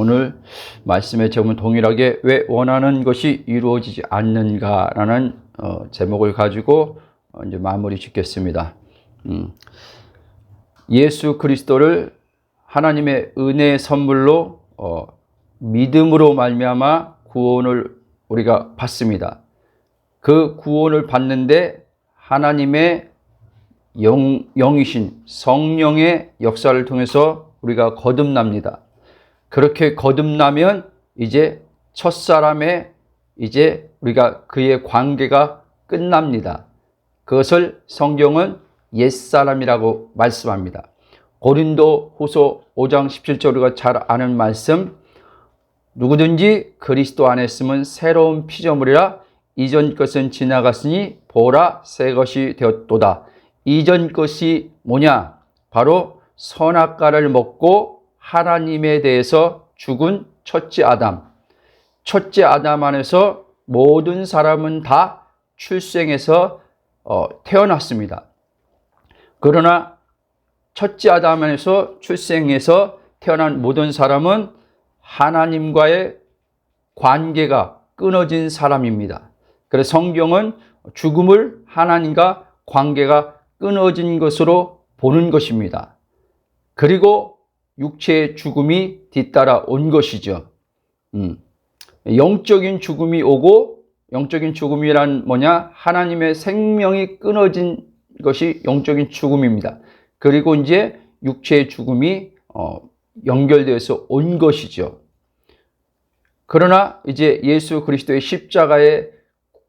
오늘 말씀의 제목은 동일하게 왜 원하는 것이 이루어지지 않는가라는 제목을 가지고 이제 마무리 짓겠습니다. 예수 그리스도를 하나님의 은혜의 선물로 믿음으로 말미암아 구원을 우리가 받습니다. 그 구원을 받는데 하나님의 영이신 성령의 역사를 통해서 우리가 거듭납니다. 그렇게 거듭나면 이제 첫사람의 이제 우리가 그의 관계가 끝납니다. 그것을 성경은 옛사람이라고 말씀합니다. 고린도 후서 5장 17절 우리가 잘 아는 말씀, 누구든지 그리스도 안에 있으면 새로운 피조물이라 이전 것은 지나갔으니 보라 새 것이 되었도다. 이전 것이 뭐냐? 바로 선악과를 먹고 하나님에 대해서 죽은 첫째 아담. 첫째 아담 안에서 모든 사람은 다 출생해서 태어났습니다. 그러나 첫째 아담 안에서 출생해서 태어난 모든 사람은 하나님과의 관계가 끊어진 사람입니다. 그래서 성경은 죽음을 하나님과 관계가 끊어진 것으로 보는 것입니다. 그리고 육체의 죽음이 뒤따라 온 것이죠. 영적인 죽음이 오고, 영적인 죽음이란 뭐냐? 하나님의 생명이 끊어진 것이 영적인 죽음입니다. 그리고 이제 육체의 죽음이 연결되어서 온 것이죠. 그러나 이제 예수 그리스도의 십자가의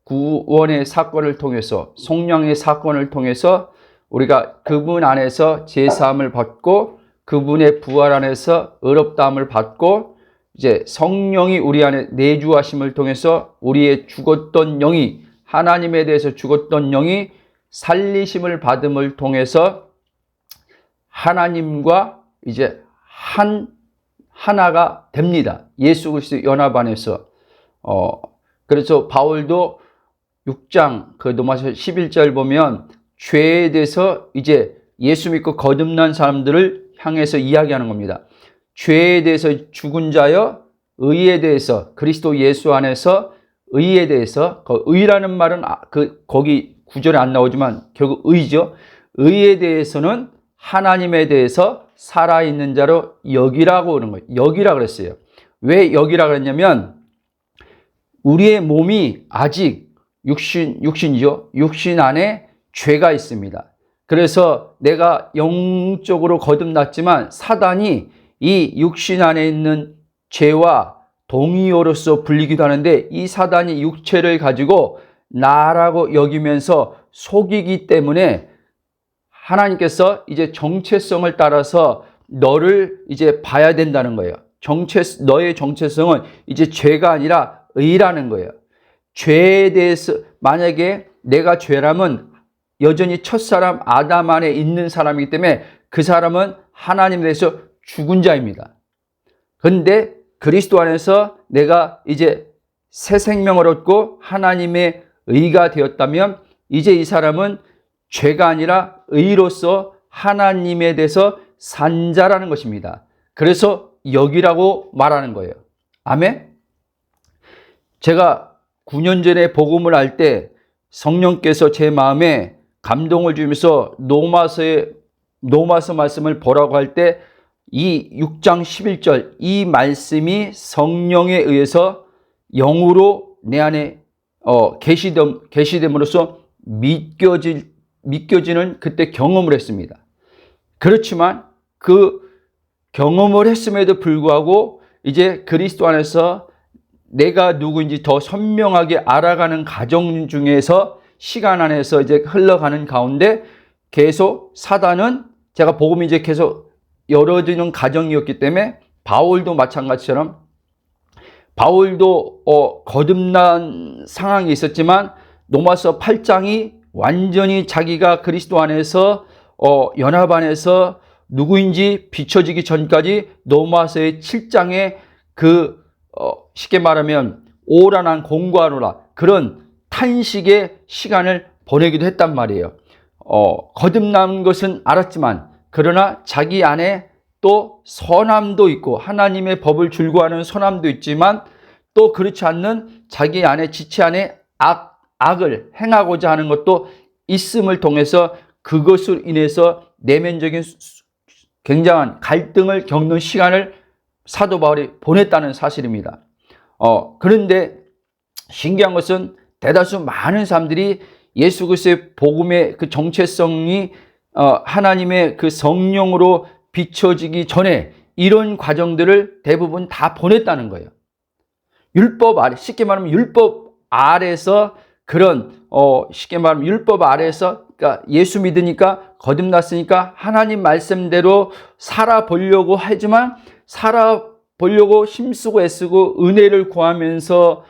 구원의 사건을 통해서, 성령의 사건을 통해서 우리가 그분 안에서 제사함을 받고 그분의 부활 안에서 의롭다함을 받고 이제 성령이 우리 안에 내주하심을 통해서 우리의 죽었던 영이, 하나님에 대해서 죽었던 영이 살리심을 받음을 통해서 하나님과 이제 하나가 됩니다. 예수 그리스도 연합 안에서. 그래서 바울도 6장 그 로마서 11절 보면 죄에 대해서 이제 예수 믿고 거듭난 사람들을 향해서 이야기하는 겁니다. 죄에 대해서 죽은 자여, 의에 대해서 그리스도 예수 안에서 의에 대해서, 그 의라는 말은 거기 구절에 안 나오지만 결국 의죠. 의에 대해서는 하나님에 대해서 살아있는 자로 여기라고 하는 거예요. 여기라 그랬어요. 왜 여기라 그랬냐면 우리의 몸이 아직 육신이죠. 육신 안에 죄가 있습니다. 그래서 내가 영적으로 거듭났지만 사단이 이 육신 안에 있는 죄와 동의어로서 불리기도 하는데 이 사단이 육체를 가지고 나라고 여기면서 속이기 때문에 하나님께서 이제 정체성을 따라서 너를 이제 봐야 된다는 거예요. 너의 정체성은 이제 죄가 아니라 의라는 거예요. 죄에 대해서 만약에 내가 죄라면 여전히 첫사람 아담 안에 있는 사람이기 때문에 그 사람은 하나님에 대해서 죽은 자입니다. 그런데 그리스도 안에서 내가 이제 새 생명을 얻고 하나님의 의가 되었다면 이제 이 사람은 죄가 아니라 의로서 하나님에 대해서 산 자라는 것입니다. 그래서 여기라고 말하는 거예요. 아멘? 제가 9년 전에 복음을 할 때 성령께서 제 마음에 감동을 주면서 노마서 말씀을 보라고 할 때 이 6장 11절 이 말씀이 성령에 의해서 영으로 내 안에 계시됨으로써 믿겨지는 그때 경험을 했습니다. 그렇지만 그 경험을 했음에도 불구하고 이제 그리스도 안에서 내가 누구인지 더 선명하게 알아가는 과정 중에서 시간 안에서 이제 흘러가는 가운데 계속 사단은 제가 복음이 이제 계속 열어지는 과정이었기 때문에 바울도 마찬가지처럼 바울도 거듭난 상황이 있었지만 로마서 8장이 완전히 자기가 그리스도 안에서 연합 안에서 누구인지 비춰지기 전까지 로마서의 7장에 쉽게 말하면 오라난 공고하노라 그런 탄식의 시간을 보내기도 했단 말이에요. 거듭난 것은 알았지만 그러나 자기 안에 또 선함도 있고 하나님의 법을 줄구하는 선함도 있지만 또 그렇지 않는 자기 안에 지체 안에 악을 행하고자 하는 것도 있음을 통해서 그것으로 인해서 내면적인 굉장한 갈등을 겪는 시간을 사도 바울이 보냈다는 사실입니다. 그런데 신기한 것은 대다수 많은 사람들이 예수 그리스도의 복음의 그 정체성이 하나님의 그 성령으로 비춰지기 전에 이런 과정들을 대부분 다 보냈다는 거예요. 율법 아래, 쉽게 말하면 율법 아래서 그런 쉽게 말하면 율법 아래서 그러니까 예수 믿으니까 거듭났으니까 하나님 말씀대로 살아보려고 하지만 살아보려고 힘쓰고 애쓰고 은혜를 구하면서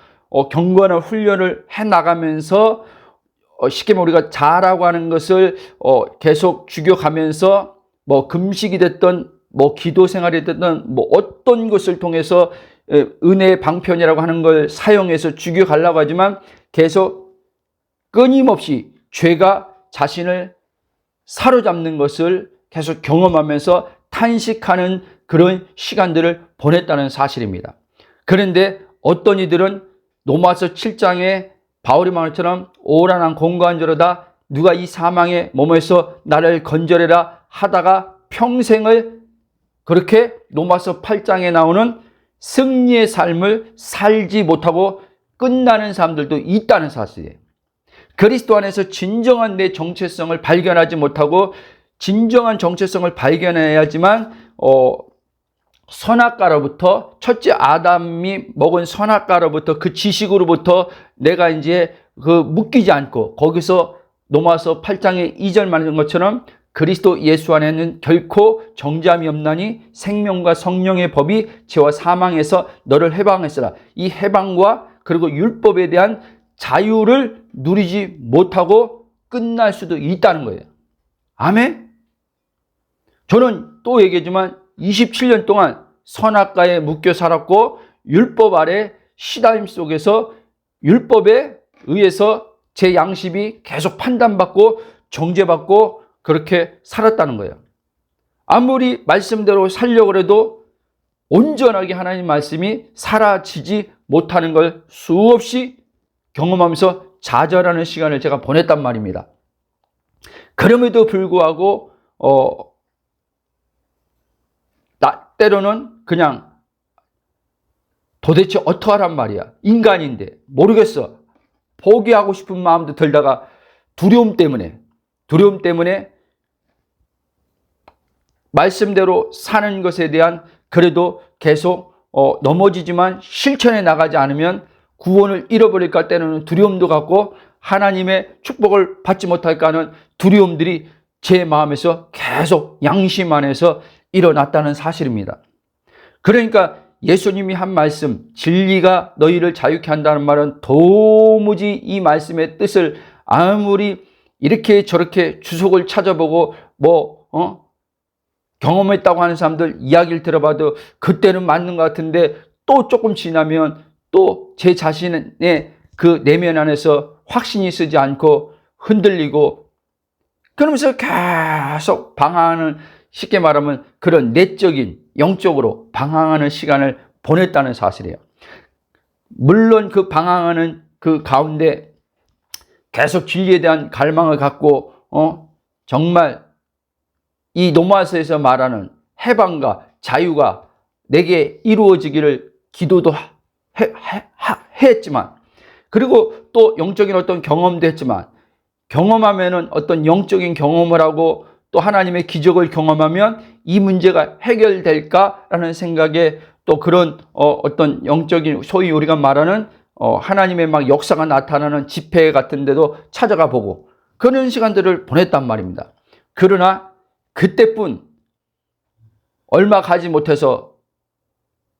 경건한 훈련을 해나가면서 쉽게 말하면 우리가 자라고 하는 것을 계속 죽여가면서 뭐 금식이 됐던 뭐 기도 생활이 됐던 뭐 어떤 것을 통해서 은혜의 방편이라고 하는 걸 사용해서 죽여가려고 하지만 계속 끊임없이 죄가 자신을 사로잡는 것을 계속 경험하면서 탄식하는 그런 시간들을 보냈다는 사실입니다. 그런데 어떤 이들은 로마서 7장에 바울이 말한 것처럼 오라 난 공고한 자로다 누가 이 사망의 몸에서 나를 건져내라 하다가 평생을 그렇게 로마서 8장에 나오는 승리의 삶을 살지 못하고 끝나는 사람들도 있다는 사실이에요. 그리스도 안에서 진정한 내 정체성을 발견하지 못하고 진정한 정체성을 발견해야지만 선악과로부터 첫째 아담이 먹은 선악과로부터 그 지식으로부터 내가 이제 묶이지 않고 거기서 로마서 8장의 2절 말한 것처럼 그리스도 예수 안에는 결코 정죄함이 없나니 생명과 성령의 법이 죄와 사망에서 너를 해방했으라. 이 해방과 그리고 율법에 대한 자유를 누리지 못하고 끝날 수도 있다는 거예요. 아멘? 저는 또 얘기하지만 27년 동안 선악과에 묶여 살았고 율법 아래 시다임 속에서 율법에 의해서 제 양심이 계속 판단받고 정죄받고 그렇게 살았다는 거예요. 아무리 말씀대로 살려고 해도 온전하게 하나님 말씀이 사라지지 못하는 걸 수없이 경험하면서 좌절하는 시간을 제가 보냈단 말입니다. 그럼에도 불구하고 때로는 그냥 도대체 어떡하란 말이야. 인간인데 모르겠어. 포기하고 싶은 마음도 들다가 두려움 때문에 말씀대로 사는 것에 대한 그래도 계속 넘어지지만 실천해 나가지 않으면 구원을 잃어버릴까 때는 두려움도 갖고 하나님의 축복을 받지 못할까 하는 두려움들이 제 마음에서 계속 양심 안에서 일어났다는 사실입니다. 그러니까 예수님이 한 말씀 진리가 너희를 자유케 한다는 말은 도무지 이 말씀의 뜻을 아무리 이렇게 저렇게 주석을 찾아보고 경험했다고 하는 사람들 이야기를 들어봐도 그때는 맞는 것 같은데 또 조금 지나면 또 제 자신의 그 내면 안에서 확신이 쓰지 않고 흔들리고 그러면서 계속 방황하는 쉽게 말하면 그런 내적인 영적으로 방황하는 시간을 보냈다는 사실이에요. 물론 그 방황하는 그 가운데 계속 진리에 대한 갈망을 갖고 정말 이 로마서에서 말하는 해방과 자유가 내게 이루어지기를 기도도 했지만 그리고 또 영적인 어떤 경험도 했지만 경험하면은 어떤 영적인 경험을 하고 또 하나님의 기적을 경험하면 이 문제가 해결될까라는 생각에 또 그런 어떤 영적인 소위 우리가 말하는 하나님의 막 역사가 나타나는 집회 같은 데도 찾아가 보고 그런 시간들을 보냈단 말입니다. 그러나 그때뿐 얼마 가지 못해서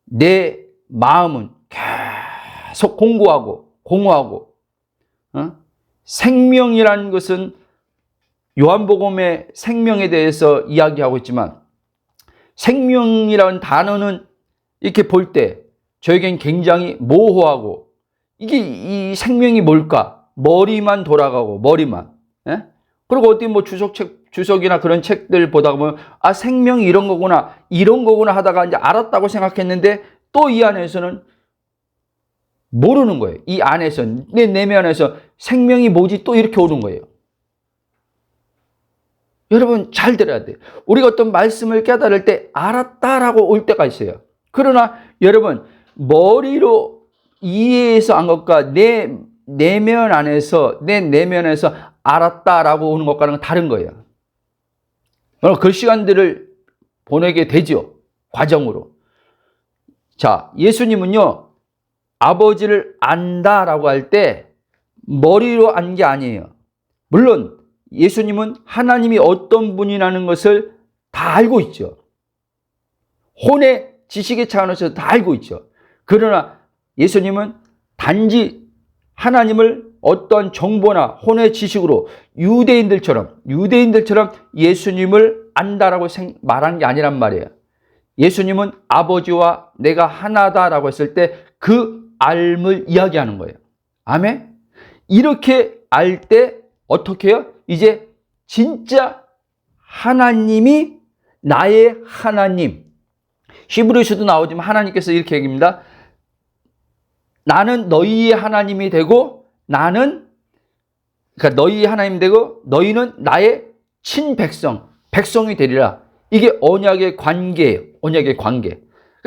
내 마음은 계속 공허하고 생명이라는 것은 요한복음의 생명에 대해서 이야기하고 있지만 생명이라는 단어는 이렇게 볼 때 저에겐 굉장히 모호하고 이게 이 생명이 뭘까? 머리만 돌아가고 머리만. 그리고 어디 뭐 주석책 주석이나 그런 책들 보다 보면 아, 생명이 이런 거구나 하다가 이제 알았다고 생각했는데 또 이 안에서는 모르는 거예요. 이 안에서, 내 내면에서 생명이 뭐지 또 이렇게 오는 거예요. 여러분 잘 들어야 돼요. 우리가 어떤 말씀을 깨달을 때 알았다라고 올 때가 있어요. 그러나 여러분 머리로 이해해서 한 것과 내 내면에서 알았다라고 오는 것과는 다른 거예요. 그 시간들을 보내게 되죠. 과정으로. 자, 예수님은요, 아버지를 안다라고 할 때 머리로 안 게 아니에요. 물론 예수님은 하나님이 어떤 분이라는 것을 다 알고 있죠. 혼의 지식의 차원에서 다 알고 있죠. 그러나 예수님은 단지 하나님을 어떤 정보나 혼의 지식으로 유대인들처럼 예수님을 안다라고 말한 게 아니란 말이에요. 예수님은 아버지와 내가 하나다라고 했을 때 그 알을 이야기하는 거예요. 아멘? 이렇게 알 때 어떻게 해요? 이제 진짜 하나님이 나의 하나님. 히브리서도 나오지만 하나님께서 이렇게 얘기합니다. 나는 너희의 하나님이 되고 그러니까 너희의 하나님이 되고 너희는 나의 친백성, 백성이 되리라. 이게 언약의 관계예요. 언약의 관계.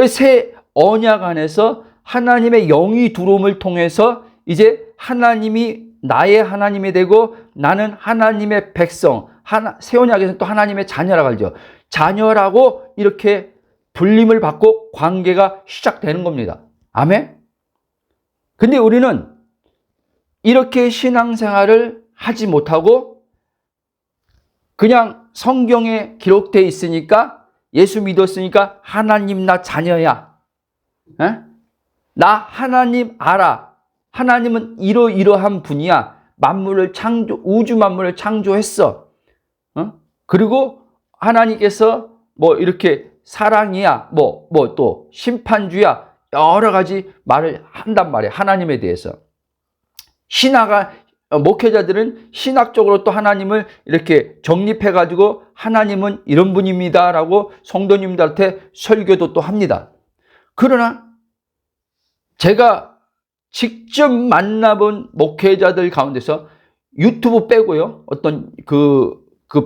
새 언약 안에서 하나님의 영이 들어옴을 통해서 이제 하나님이 나의 하나님이 되고 나는 하나님의 백성, 새 언약에서는 또 하나님의 자녀라고 하죠. 자녀라고 이렇게 불림을 받고 관계가 시작되는 겁니다. 아멘? 근데 우리는 이렇게 신앙생활을 하지 못하고 그냥 성경에 기록되어 있으니까 예수 믿었으니까 하나님 나 자녀야. 에? 나 하나님 알아. 하나님은 이러이러한 분이야. 우주 만물을 창조했어. 그리고 하나님께서 뭐 이렇게 사랑이야. 또 심판주야. 여러 가지 말을 한단 말이에요. 하나님에 대해서. 목회자들은 신학적으로 또 하나님을 이렇게 정립해가지고 하나님은 이런 분입니다라고 성도님들한테 설교도 또 합니다. 그러나 제가 직접 만나본 목회자들 가운데서 유튜브 빼고요. 어떤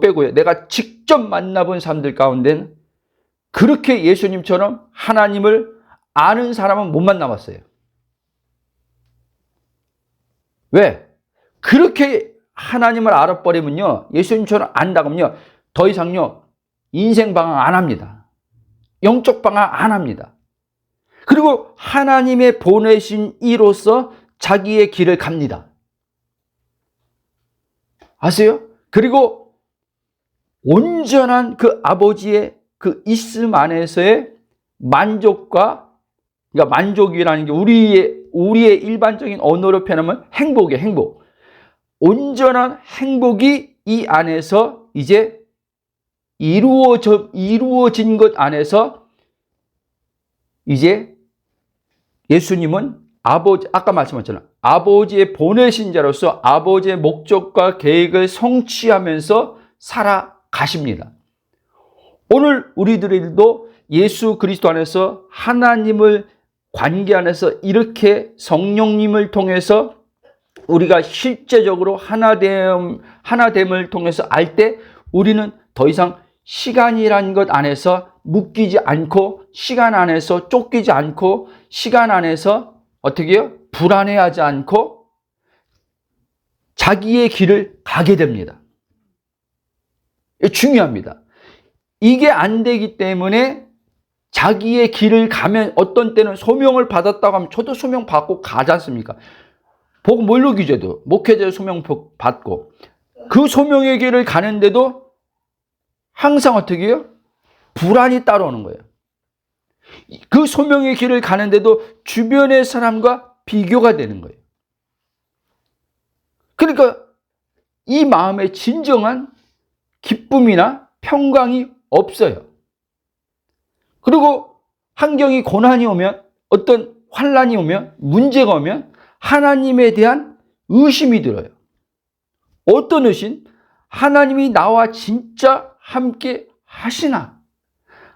빼고요. 내가 직접 만나본 사람들 가운데는 그렇게 예수님처럼 하나님을 아는 사람은 못 만나봤어요. 왜? 그렇게 하나님을 알아버리면요. 예수님처럼 안다면요. 더 이상요. 인생 방황 안 합니다. 영적 방황 안 합니다. 그리고 하나님의 보내신 이로서 자기의 길을 갑니다. 아세요? 그리고 온전한 그 아버지의 그 있음 안에서의 만족과, 그러니까 만족이라는 게 우리의 일반적인 언어로 표현하면 행복이에요, 행복. 온전한 행복이 이 안에서 이제 이루어진 것 안에서 이제 예수님은 아까 말씀하셨잖아요. 아버지의 보내신 자로서 아버지의 목적과 계획을 성취하면서 살아가십니다. 오늘 우리들도 예수 그리스도 안에서 하나님을 관계 안에서 이렇게 성령님을 통해서 우리가 실제적으로 하나됨을 통해서 알 때 우리는 더 이상 시간이라는 것 안에서 묶이지 않고 시간 안에서 쫓기지 않고 시간 안에서 어떻게 해요? 불안해하지 않고 자기의 길을 가게 됩니다. 중요합니다. 이게 안 되기 때문에 자기의 길을 가면 어떤 때는 소명을 받았다고 하면 저도 소명 받고 가지 않습니까? 복음 몰로 기제도 목회자 소명 받고 그 소명의 길을 가는데도 항상 어떻게 해요? 불안이 따라오는 거예요. 그 소명의 길을 가는데도 주변의 사람과 비교가 되는 거예요. 그러니까 이 마음에 진정한 기쁨이나 평강이 없어요. 그리고 환경이 고난이 오면, 어떤 환난이 오면, 문제가 오면 하나님에 대한 의심이 들어요. 어떤 의심? 하나님이 나와 진짜 함께 하시나?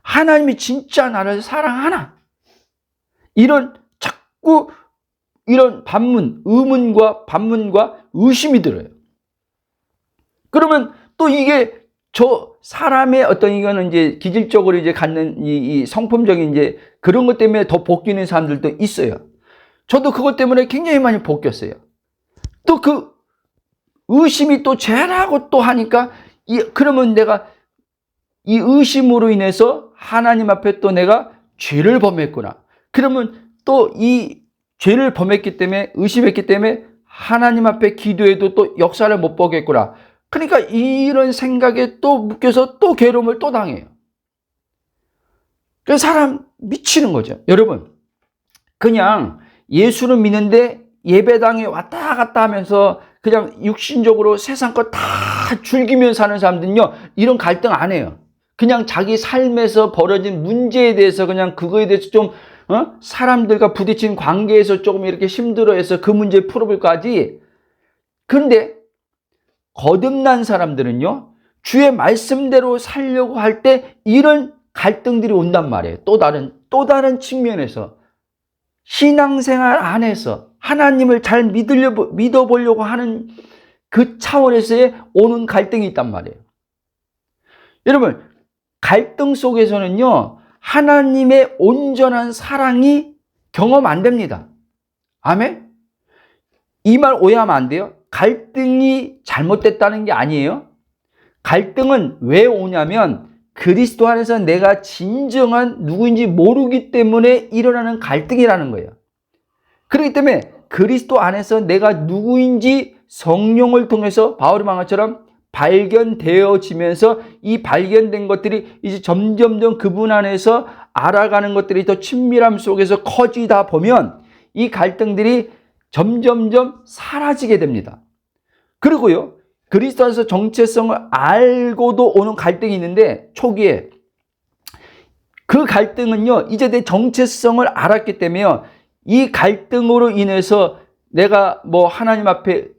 하나님이 진짜 나를 사랑하나? 이런 자꾸 이런 의문과 반문과 의심이 들어요. 그러면 또 이게 저 사람의 어떤 이거는 이제 기질적으로 이제 갖는 이 성품적인 이제 그런 것 때문에 더 벗기는 사람들도 있어요. 저도 그것 때문에 굉장히 많이 벗겼어요. 또 그 의심이 또 죄라고 또 하니까 그러면 내가 이 의심으로 인해서 하나님 앞에 또 내가 죄를 범했구나. 그러면 또 이 죄를 범했기 때문에 의심했기 때문에 하나님 앞에 기도해도 또 역사를 못 보겠구나. 그러니까 이런 생각에 또 묶여서 또 괴로움을 또 당해요. 그래서 사람 미치는 거죠. 여러분, 그냥 예수를 믿는데 예배당에 왔다 갔다 하면서 그냥 육신적으로 세상 거 다 즐기면서 사는 사람들은요, 이런 갈등 안 해요. 그냥 자기 삶에서 벌어진 문제에 대해서 그냥 그거에 대해서 좀 사람들과 부딪힌 관계에서 조금 이렇게 힘들어해서 그 문제 풀어볼까 하지. 그런데 거듭난 사람들은요, 주의 말씀대로 살려고 할 때 이런 갈등들이 온단 말이에요. 또 다른 측면에서 신앙생활 안에서 하나님을 잘 믿어보려고 하는 그 차원에서의 오는 갈등이 있단 말이에요. 여러분, 갈등 속에서는요, 하나님의 온전한 사랑이 경험 안 됩니다. 아멘? 이 말 오해하면 안 돼요. 갈등이 잘못됐다는 게 아니에요. 갈등은 왜 오냐면 그리스도 안에서 내가 진정한 누구인지 모르기 때문에 일어나는 갈등이라는 거예요. 그렇기 때문에 그리스도 안에서 내가 누구인지 성령을 통해서 바울의 말처럼 발견되어지면서 이 발견된 것들이 이제 점점점 그분 안에서 알아가는 것들이 더 친밀함 속에서 커지다 보면 이 갈등들이 점점점 사라지게 됩니다. 그리고요, 그리스도 안에서 정체성을 알고도 오는 갈등이 있는데 초기에 그 갈등은요, 이제 내 정체성을 알았기 때문에 이 갈등으로 인해서 내가 뭐 하나님 앞에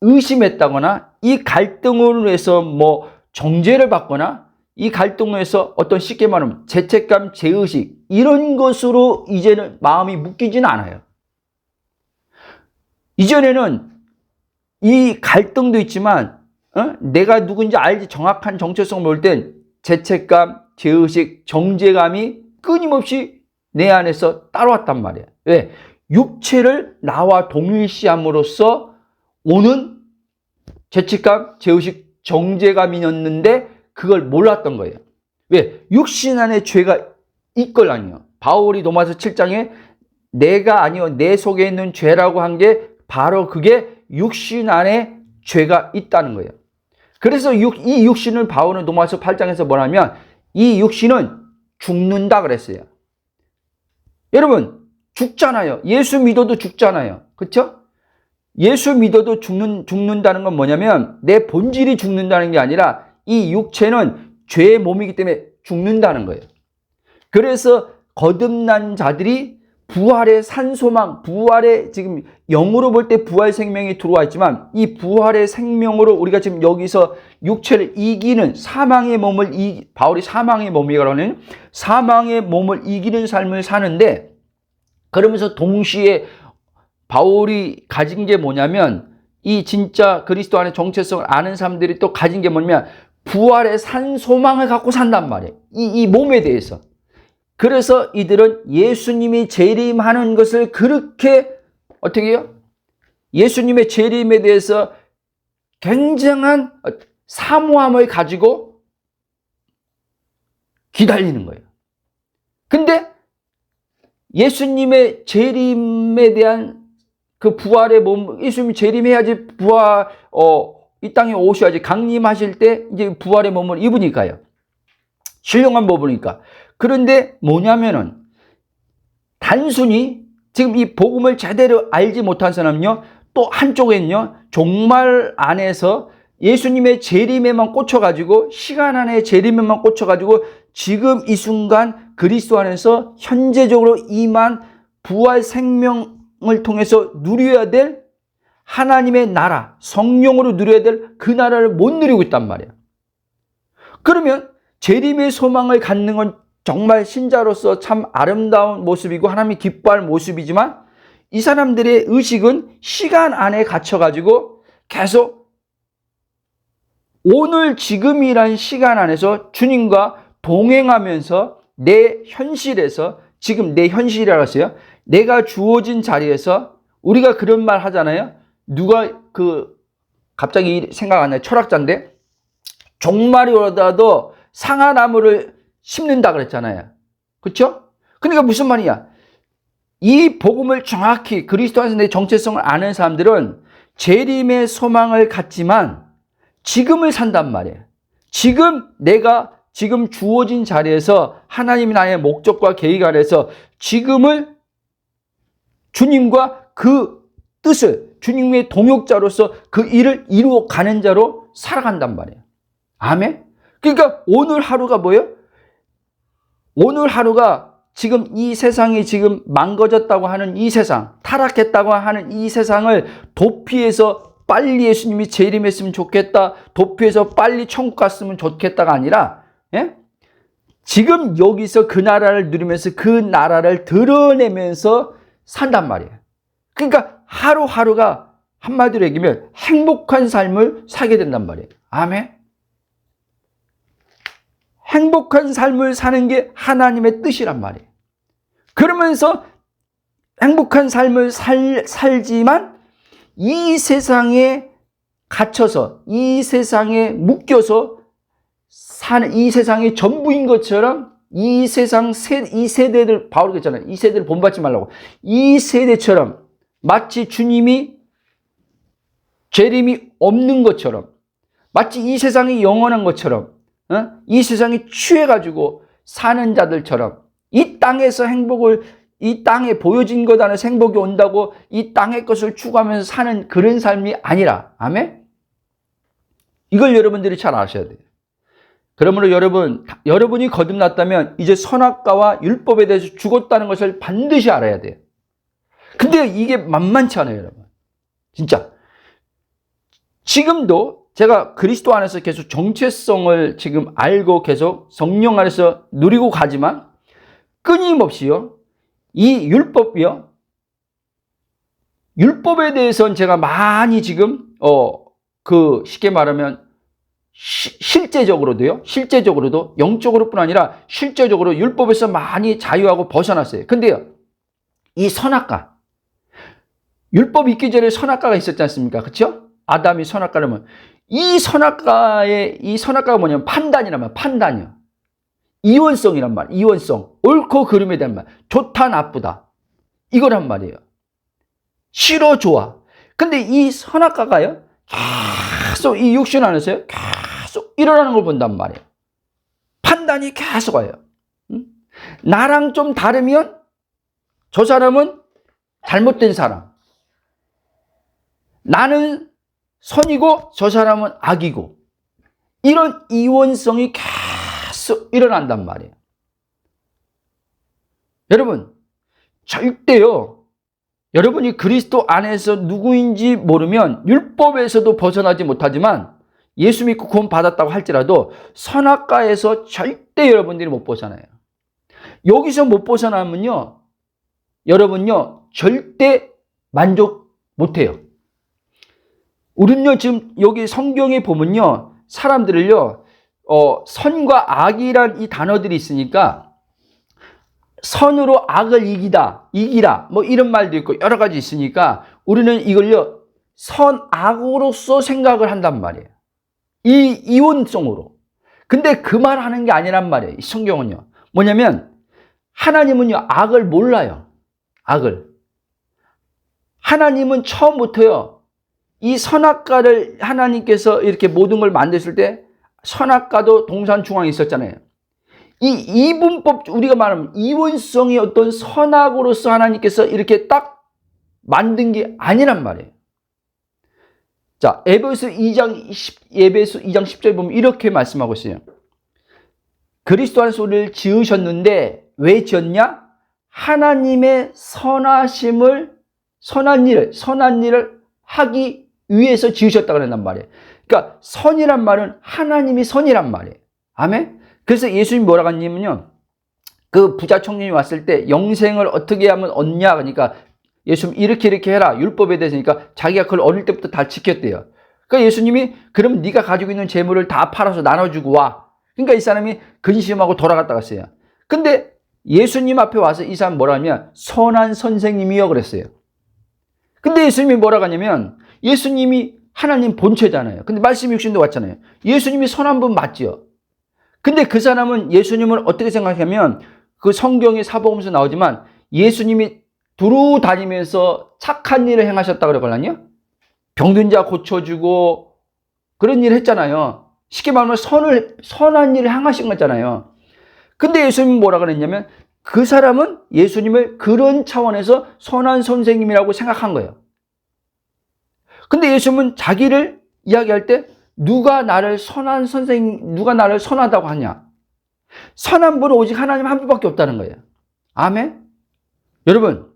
의심했다거나 이 갈등으로 해서 뭐 정죄를 받거나 이 갈등으로 해서 어떤 쉽게 말하면 죄책감, 죄의식 이런 것으로 이제는 마음이 묶이지는 않아요. 이전에는 이 갈등도 있지만 내가 누군지 알지 정확한 정체성을 모를 땐 죄책감, 죄의식, 정죄감이 끊임없이 내 안에서 따라왔단 말이에요. 왜? 육체를 나와 동일시함으로써 오는 죄책감, 죄의식, 정죄감이었는데 그걸 몰랐던 거예요. 왜? 육신 안에 죄가 있걸랑요. 바울이 로마서 7장에 내가 아니요 내 속에 있는 죄라고 한 게 바로 그게 육신 안에 죄가 있다는 거예요. 그래서 이 육신을 바울은 로마서 8장에서 뭐냐면 이 육신은 죽는다 그랬어요. 여러분 죽잖아요. 예수 믿어도 죽잖아요. 그렇죠? 예수 믿어도 죽는다는 건 뭐냐면 내 본질이 죽는다는 게 아니라 이 육체는 죄의 몸이기 때문에 죽는다는 거예요. 그래서 거듭난 자들이 부활의 산소망, 부활의 지금 영으로 볼 때 부활 생명이 들어와 있지만 이 부활의 생명으로 우리가 지금 여기서 육체를 이기는 사망의 몸을 바울이 사망의 몸이라고 하는 사망의 몸을 이기는 삶을 사는데 그러면서 동시에 바울이 가진 게 뭐냐면 이 진짜 그리스도 안에 정체성을 아는 사람들이 또 가진 게 뭐냐면 부활의 산 소망을 갖고 산단 말이에요. 이 몸에 대해서. 그래서 이들은 예수님이 재림하는 것을 그렇게 어떻게 해요? 예수님의 재림에 대해서 굉장한 사모함을 가지고 기다리는 거예요. 근데 예수님의 재림에 대한 그 부활의 몸, 예수님이 재림해야지 이 땅에 오셔야지 강림하실 때 이제 부활의 몸을 입으니까요. 신령한 몸이니까. 그런데 뭐냐면은 단순히 지금 이 복음을 제대로 알지 못한 사람은요, 또 한쪽에는요, 종말 안에서 예수님의 재림에만 꽂혀가지고 시간 안에 재림에만 꽂혀가지고 지금 이 순간 그리스도 안에서 현재적으로 임한 부활 생명을 통해서 누려야 될 하나님의 나라, 성령으로 누려야 될 그 나라를 못 누리고 있단 말이야. 그러면 재림의 소망을 갖는 건 정말 신자로서 참 아름다운 모습이고 하나님이 기뻐할 모습이지만 이 사람들의 의식은 시간 안에 갇혀가지고 계속 오늘 지금이란 시간 안에서 주님과 동행하면서 내 현실에서, 지금 내 현실이라고 했어요. 내가 주어진 자리에서 우리가 그런 말 하잖아요. 누가 갑자기 생각 안 나요. 철학자인데 종말이 오더라도 상아나무를 심는다 그랬잖아요. 그렇죠? 그러니까 무슨 말이야? 이 복음을 정확히 그리스도 안에서 내 정체성을 아는 사람들은 재림의 소망을 갖지만 지금을 산단 말이에요. 지금 내가 지금 주어진 자리에서 하나님이 나의 목적과 계획 안에서 지금을 주님과 그 뜻을 주님의 동역자로서 그 일을 이루어 가는 자로 살아간단 말이에요. 아멘? 그러니까 오늘 하루가 뭐예요? 오늘 하루가 지금 이 세상이 지금 망가졌다고 하는 이 세상, 타락했다고 하는 이 세상을 도피해서 빨리 예수님이 재림했으면 좋겠다, 도피해서 빨리 천국 갔으면 좋겠다가 아니라, 예? 지금 여기서 그 나라를 누리면서 그 나라를 드러내면서 산단 말이에요. 그러니까 하루하루가 한마디로 얘기하면 행복한 삶을 살게 된단 말이에요. 아멘? 행복한 삶을 사는 게 하나님의 뜻이란 말이에요. 그러면서 행복한 삶을 살지만 이 세상에 갇혀서 이 세상에 묶여서 사는, 이 세상의 전부인 것처럼 이 세상 이 세대들, 바울이 그랬잖아요. 이 세대를 본받지 말라고. 이 세대처럼 마치 주님이 재림이 없는 것처럼, 마치 이 세상이 영원한 것처럼, 이 세상이 취해가지고 사는 자들처럼 이 땅에서 행복을, 이 땅에 보여진 것 안에서 행복이 온다고 이 땅의 것을 추구하면서 사는 그런 삶이 아니라, 아멘? 이걸 여러분들이 잘 아셔야 돼요. 그러므로 여러분이 거듭났다면 이제 선악과와 율법에 대해서 죽었다는 것을 반드시 알아야 돼요. 근데 이게 만만치 않아요, 여러분. 진짜. 지금도 제가 그리스도 안에서 계속 정체성을 지금 알고 계속 성령 안에서 누리고 가지만 끊임없이요, 이 율법에 대해서는 제가 많이 지금 쉽게 말하면 실제적으로도 영적으로뿐 아니라 실제적으로 율법에서 많이 자유하고 벗어났어요. 근데요, 이 선악과, 율법 있기 전에 선악과가 있었지 않습니까? 그렇죠? 아담이 선악과라면 이 선악과가 뭐냐면 판단이요. 이원성이란 말, 이원성. 옳고 그름에 대한 말. 좋다, 나쁘다. 이거란 말이에요. 싫어, 좋아. 근데 이 선악과가요, 계속 이 육신 안에서요, 계속 일어나는 걸 본단 말이에요. 판단이 계속 와요. 나랑 좀 다르면 저 사람은 잘못된 사람. 나는 선이고 저 사람은 악이고. 이런 이원성이 계속 일어난단 말이에요. 여러분, 절대요, 여러분이 그리스도 안에서 누구인지 모르면 율법에서도 벗어나지 못하지만 예수 믿고 구원 받았다고 할지라도 선악과에서 절대 여러분들이 못 벗어나요. 여기서 못 벗어나면요, 여러분요, 절대 만족 못해요. 우리는요, 지금 여기 성경에 보면요, 사람들을요, 선과 악이란 이 단어들이 있으니까 선으로 악을 이기라, 뭐 이런 말도 있고 여러 가지 있으니까 우리는 이걸요, 선악으로서 생각을 한단 말이에요. 이 이원성으로. 근데 그 말 하는 게 아니란 말이에요. 이 성경은요. 뭐냐면, 하나님은요, 악을 몰라요. 악을. 하나님은 처음부터요, 이 선악과를 하나님께서 이렇게 모든 걸 만드실 때 선악과도 동산중앙에 있었잖아요. 이 이분법, 우리가 말하면 이원성이 어떤 선악으로서 하나님께서 이렇게 딱 만든 게 아니란 말이에요. 자, 에베소 2장 10절 보면 이렇게 말씀하고 있어요. 그리스도 안에서 우리를 지으셨는데 왜 지었냐? 하나님의 선한 일을 하기 위해서 지으셨다고 그런단 말이에요. 그러니까 선이란 말은 하나님이 선이란 말이에요. 아멘? 그래서 예수님이 뭐라고 하냐면요. 그 부자 청년이 왔을 때 영생을 어떻게 하면 얻냐 그러니까 예수님 이렇게 해라 율법에 대해서니까 자기가 그걸 어릴 때부터 다 지켰대요. 그러니까 예수님이 그럼 네가 가지고 있는 재물을 다 팔아서 나눠주고 와. 그러니까 이 사람이 근심하고 돌아갔다 갔어요. 근데 예수님 앞에 와서 이 사람 뭐라 하면 선한 선생님이요 그랬어요. 근데 예수님이 뭐라고 하냐면 예수님이 하나님 본체잖아요. 근데 말씀이 육신도 왔잖아요. 예수님이 선한 분 맞죠. 근데 그 사람은 예수님을 어떻게 생각하면 그 성경의 사복음에서 나오지만 예수님이 두루 다니면서 착한 일을 행하셨다고 그러거든요. 병든 자 고쳐주고 그런 일을 했잖아요. 쉽게 말하면 선한 일을 행하신 거잖아요. 근데 예수님은 뭐라 그랬냐면 그 사람은 예수님을 그런 차원에서 선한 선생님이라고 생각한 거예요. 근데 예수님은 자기를 이야기할 때 누가 나를 선한 선생님, 누가 나를 선하다고 하냐? 선한 분은 오직 하나님 한 분밖에 없다는 거예요. 아멘? 여러분,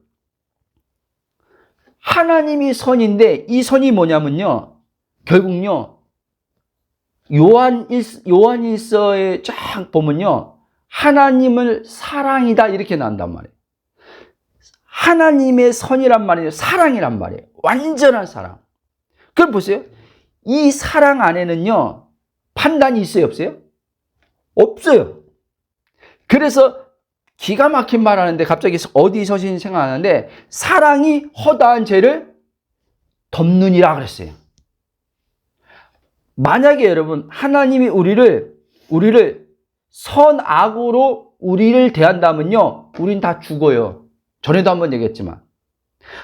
하나님이 선인데 이 선이 뭐냐면요. 결국요. 요한일서에 쫙 보면요. 하나님을 사랑이다 이렇게 나온단 말이에요. 하나님의 선이란 말이에요. 사랑이란 말이에요. 완전한 사랑. 그럼 보세요. 이 사랑 안에는요. 판단이 있어요? 없어요? 없어요. 그래서 기가 막힌 말 하는데 갑자기 어디 서신이 생각나는데 사랑이 허다한 죄를 덮느니라 그랬어요. 만약에 여러분 하나님이 우리를 선악으로 우리를 대한다면요. 우린 다 죽어요. 전에도 한번 얘기했지만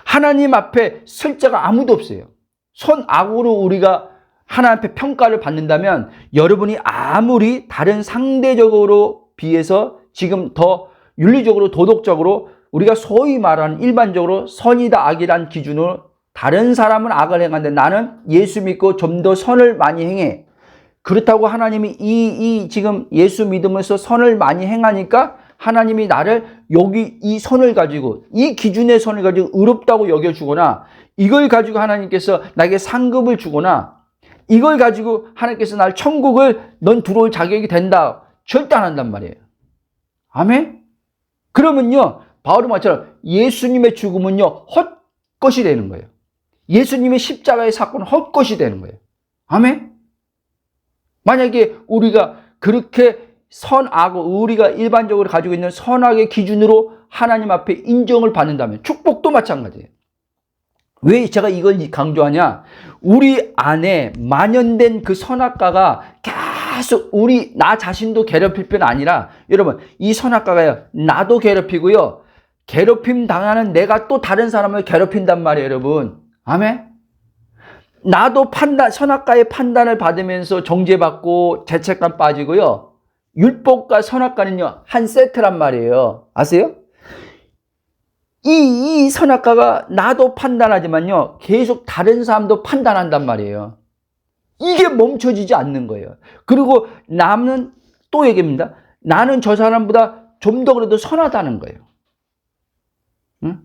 하나님 앞에 설 자가 아무도 없어요. 선악으로 우리가 하나님 앞에 평가를 받는다면 여러분이 아무리 다른 상대적으로 비해서 지금 더 윤리적으로 도덕적으로 우리가 소위 말하는 일반적으로 선이다 악이란 기준으로 다른 사람은 악을 행하는데 나는 예수 믿고 좀 더 선을 많이 행해. 그렇다고 하나님이 이 지금 예수 믿으면서 선을 많이 행하니까 하나님이 나를 여기 이 선을 가지고 이 기준의 선을 가지고 의롭다고 여겨주거나 이걸 가지고 하나님께서 나에게 상급을 주거나 이걸 가지고 하나님께서 날 천국을 넌 들어올 자격이 된다. 절대 안 한단 말이에요. 아멘? 그러면요. 바울이 말처럼 예수님의 죽음은요. 헛것이 되는 거예요. 예수님의 십자가의 사건은 헛것이 되는 거예요. 아멘? 만약에 우리가 그렇게 선악, 우리가 일반적으로 가지고 있는 선악의 기준으로 하나님 앞에 인정을 받는다면 축복도 마찬가지예요. 왜 제가 이걸 강조하냐? 우리 안에 만연된 그 선악과가 계속 나 자신도 괴롭힐 뿐 아니라 여러분 이 선악과가요 나도 괴롭히고요 괴롭힘 당하는 내가 또 다른 사람을 괴롭힌단 말이에요 여러분. 아멘? 나도 선악과의 판단을 받으면서 정죄받고 죄책감 빠지고요. 율법과 선악과는요, 한 세트란 말이에요. 아세요? 이 선악과가 나도 판단하지만요, 계속 다른 사람도 판단한단 말이에요. 이게 멈춰지지 않는 거예요. 그리고 남은 또 얘기합니다. 나는 저 사람보다 좀 더 그래도 선하다는 거예요. 응?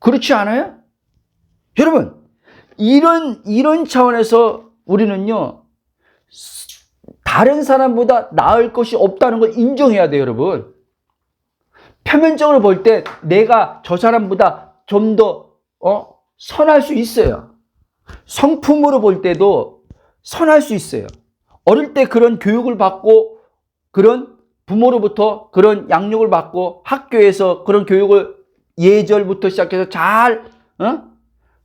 그렇지 않아요? 여러분, 이런 차원에서 우리는요, 다른 사람보다 나을 것이 없다는 걸 인정해야 돼요, 여러분. 표면적으로 볼 때 내가 저 사람보다 좀 더, 선할 수 있어요. 성품으로 볼 때도 선할 수 있어요. 어릴 때 그런 교육을 받고, 그런 부모로부터 그런 양육을 받고, 학교에서 그런 교육을 예절부터 시작해서 잘,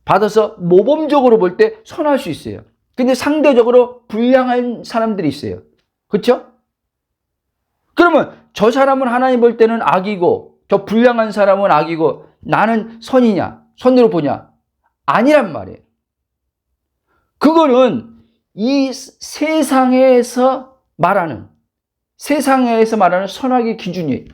받아서 모범적으로 볼 때 선할 수 있어요. 근데 상대적으로 불량한 사람들이 있어요. 그렇죠? 그러면 저 사람은 하나님 볼 때는 악이고 저 불량한 사람은 악이고 나는 선이냐? 선으로 보냐? 아니란 말이에요. 그거는 이 세상에서 말하는 선악의 기준이에요.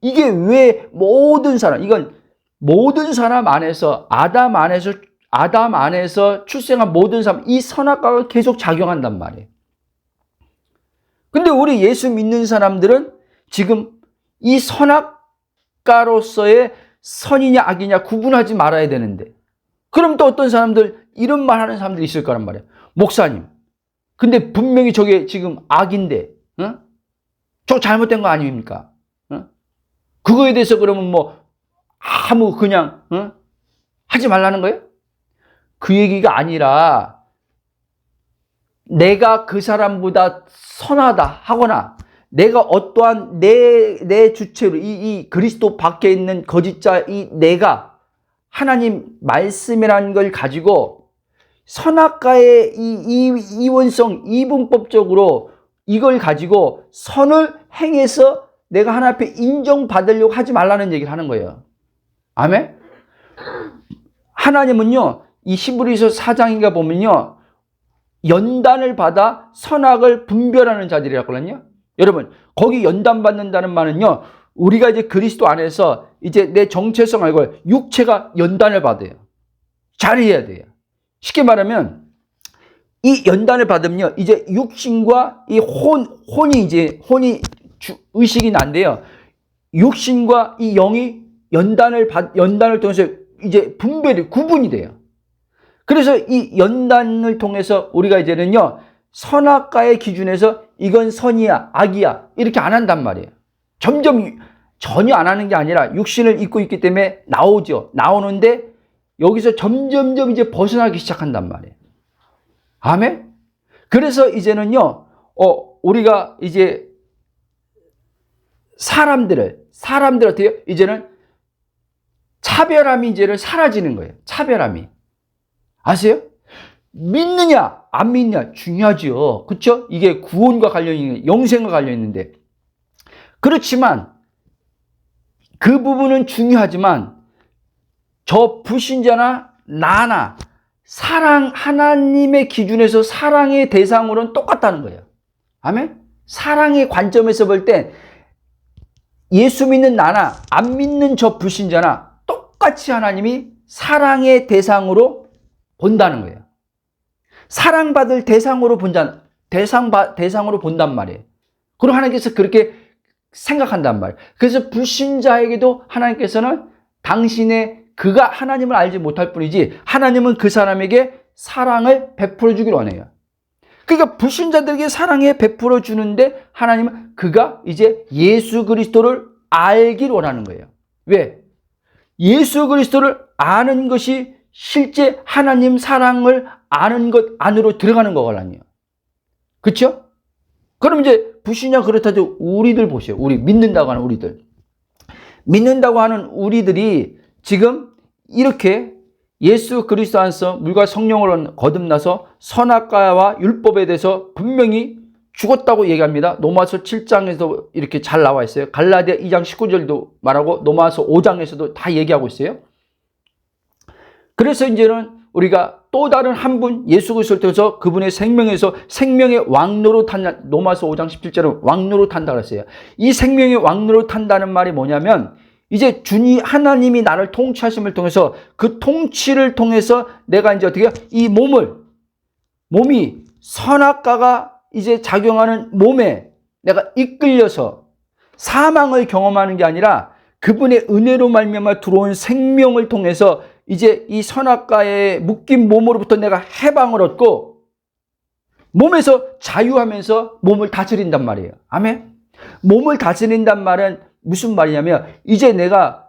이게 왜 모든 사람, 이건 모든 사람 안에서 아담 안에서 출생한 모든 사람 이 선악과가 계속 작용한단 말이에요. 근데 우리 예수 믿는 사람들은 지금 이 선악과로서의 선이냐 악이냐 구분하지 말아야 되는데 그럼 또 어떤 사람들, 이런 말 하는 사람들이 있을 거란 말이에요. 목사님, 근데 분명히 저게 지금 악인데, 저 잘못된 거 아닙니까? 그거에 대해서 그러면 뭐, 아무 그냥, 하지 말라는 거예요? 그 얘기가 아니라, 내가 그 사람보다 선하다 하거나, 내가 어떠한 내 주체로, 이 그리스도 밖에 있는 거짓자, 이 내가 하나님 말씀이라는 걸 가지고 선악과의 이원성, 이분법적으로 이걸 가지고 선을 행해서 내가 하나님 앞에 인정받으려고 하지 말라는 얘기를 하는 거예요. 아멘? 하나님은요, 이 히브리서 4장인가 보면요, 연단을 받아 선악을 분별하는 자들이라고 하거든요. 여러분, 거기 연단 받는다는 말은요, 우리가 이제 그리스도 안에서 이제 내 정체성 알고 육체가 연단을 받아요. 잘해야 돼요. 쉽게 말하면 이 연단을 받으면요, 이제 육신과 이 혼이 의식이 난데요. 육신과 이 영이 연단을 통해서 이제 구분이 돼요. 그래서 이 연단을 통해서 우리가 이제는요, 선악과의 기준에서 이건 선이야, 악이야, 이렇게 안 한단 말이에요. 점점 전혀 안 하는 게 아니라 육신을 입고 있기 때문에 나오는데 여기서 점점점 이제 벗어나기 시작한단 말이에요. 아멘? 그래서 이제는요, 우리가 이제 사람들 어때요? 이제는 차별함이 이제는 사라지는 거예요. 차별함이. 아세요? 믿느냐, 안 믿느냐 중요하죠. 그렇죠? 이게 구원과 관련이 있는, 영생과 관련이 있는데. 그렇지만 그 부분은 중요하지만 저 불신자나 나나 하나님의 기준에서 사랑의 대상으로는 똑같다는 거예요. 아멘? 사랑의 관점에서 볼 때 예수 믿는 나나 안 믿는 저 불신자나 똑같이 하나님이 사랑의 대상으로 본다는 거예요. 사랑받을 대상으로 대상으로 본단 말이에요. 그리고 하나님께서 그렇게 생각한단 말이에요. 그래서 불신자에게도 하나님께서는 그가 하나님을 알지 못할 뿐이지 하나님은 그 사람에게 사랑을 베풀어 주기를 원해요. 그러니까 불신자들에게 사랑에 베풀어 주는데 하나님은 그가 이제 예수 그리스도를 알기를 원하는 거예요. 왜? 예수 그리스도를 아는 것이 실제 하나님 사랑을 아는 것 안으로 들어가는 거거든요. 그렇죠? 그럼 이제 불신자 그렇다죠. 우리들 보세요. 우리 믿는다고 하는 우리들. 믿는다고 하는 우리들이 지금 이렇게 예수 그리스도 안에서 물과 성령으로 거듭나서 선악과와 율법에 대해서 분명히 죽었다고 얘기합니다. 로마서 7장에서 이렇게 잘 나와 있어요. 갈라디아 2장 19절도 말하고 로마서 5장에서도 다 얘기하고 있어요. 그래서 이제는 우리가 또 다른 한 분 예수 그리스도를 통해서 그분의 생명에서 생명의 왕노로 탄다. 로마서 5장 17절은 왕노로 탄다고 했어요. 이 생명의 왕노로 탄다는 말이 뭐냐면 이제 하나님이 나를 통치하심을 통해서 그 통치를 통해서 내가 이제 어떻게 해요? 이 몸이 선악과가 이제 작용하는 몸에 내가 이끌려서 사망을 경험하는 게 아니라 그분의 은혜로 말미암아 들어온 생명을 통해서 이제 이 선악과에 묶인 몸으로부터 내가 해방을 얻고 몸에서 자유하면서 몸을 다스린단 말이에요. 아멘? 몸을 다스린단 말은 무슨 말이냐면 이제 내가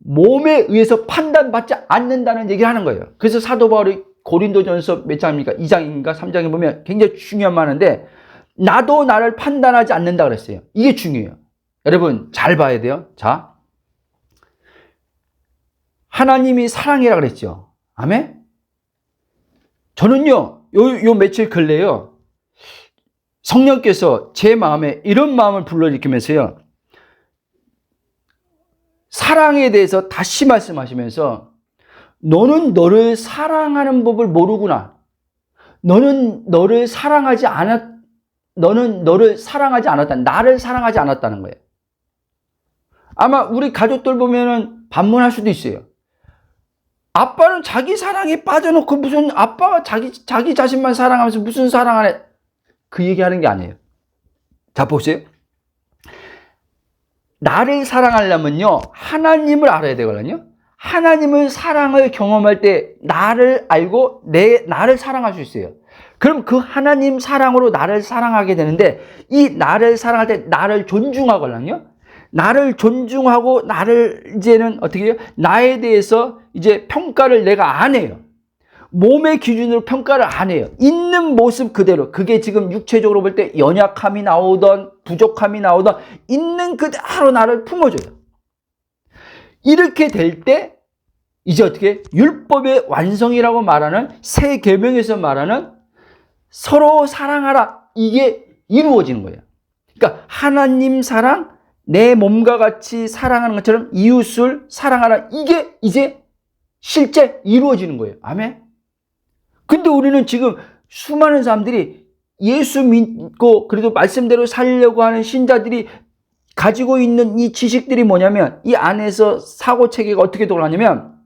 몸에 의해서 판단받지 않는다는 얘기를 하는 거예요. 그래서 사도 바울이 고린도전서 몇 장입니까? 2장인가 3장에 보면 굉장히 중요한 말인데 나도 나를 판단하지 않는다 그랬어요. 이게 중요해요. 여러분 잘 봐야 돼요. 자, 하나님이 사랑이라 그랬죠. 아멘? 저는요, 요 며칠 근래요, 성령께서 제 마음에 이런 마음을 불러일으키면서요, 사랑에 대해서 다시 말씀하시면서 너는 너를 사랑하는 법을 모르구나. 너는 너를 사랑하지 않았다. 나를 사랑하지 않았다는 거예요. 아마 우리 가족들 보면은 반문할 수도 있어요. 아빠는 자기 사랑에 빠져놓고 무슨 아빠가 자기 자신만 사랑하면서 무슨 사랑 안 해. 그 얘기하는 게 아니에요. 자, 보세요. 나를 사랑하려면요, 하나님을 알아야 되거든요. 하나님의 사랑을 경험할 때 나를 알고 나를 사랑할 수 있어요. 그럼 그 하나님 사랑으로 나를 사랑하게 되는데, 이 나를 사랑할 때 나를 존중하거든요. 나를 존중하고 나를 이제는 어떻게 해요? 나에 대해서 이제 평가를 내가 안 해요. 몸의 기준으로 평가를 안 해요. 있는 모습 그대로. 그게 지금 육체적으로 볼 때 연약함이 나오던 부족함이 나오던 있는 그대로 나를 품어줘요. 이렇게 될 때 이제 어떻게 율법의 완성이라고 말하는 새 계명에서 말하는 서로 사랑하라, 이게 이루어지는 거예요. 그러니까 하나님 사랑, 내 몸과 같이 사랑하는 것처럼 이웃을 사랑하라, 이게 이제 실제 이루어지는 거예요. 아멘. 근데 우리는 지금 수많은 사람들이 예수 믿고 그래도 말씀대로 살려고 하는 신자들이 가지고 있는 이 지식들이 뭐냐면, 이 안에서 사고 체계가 어떻게 돌아가냐면,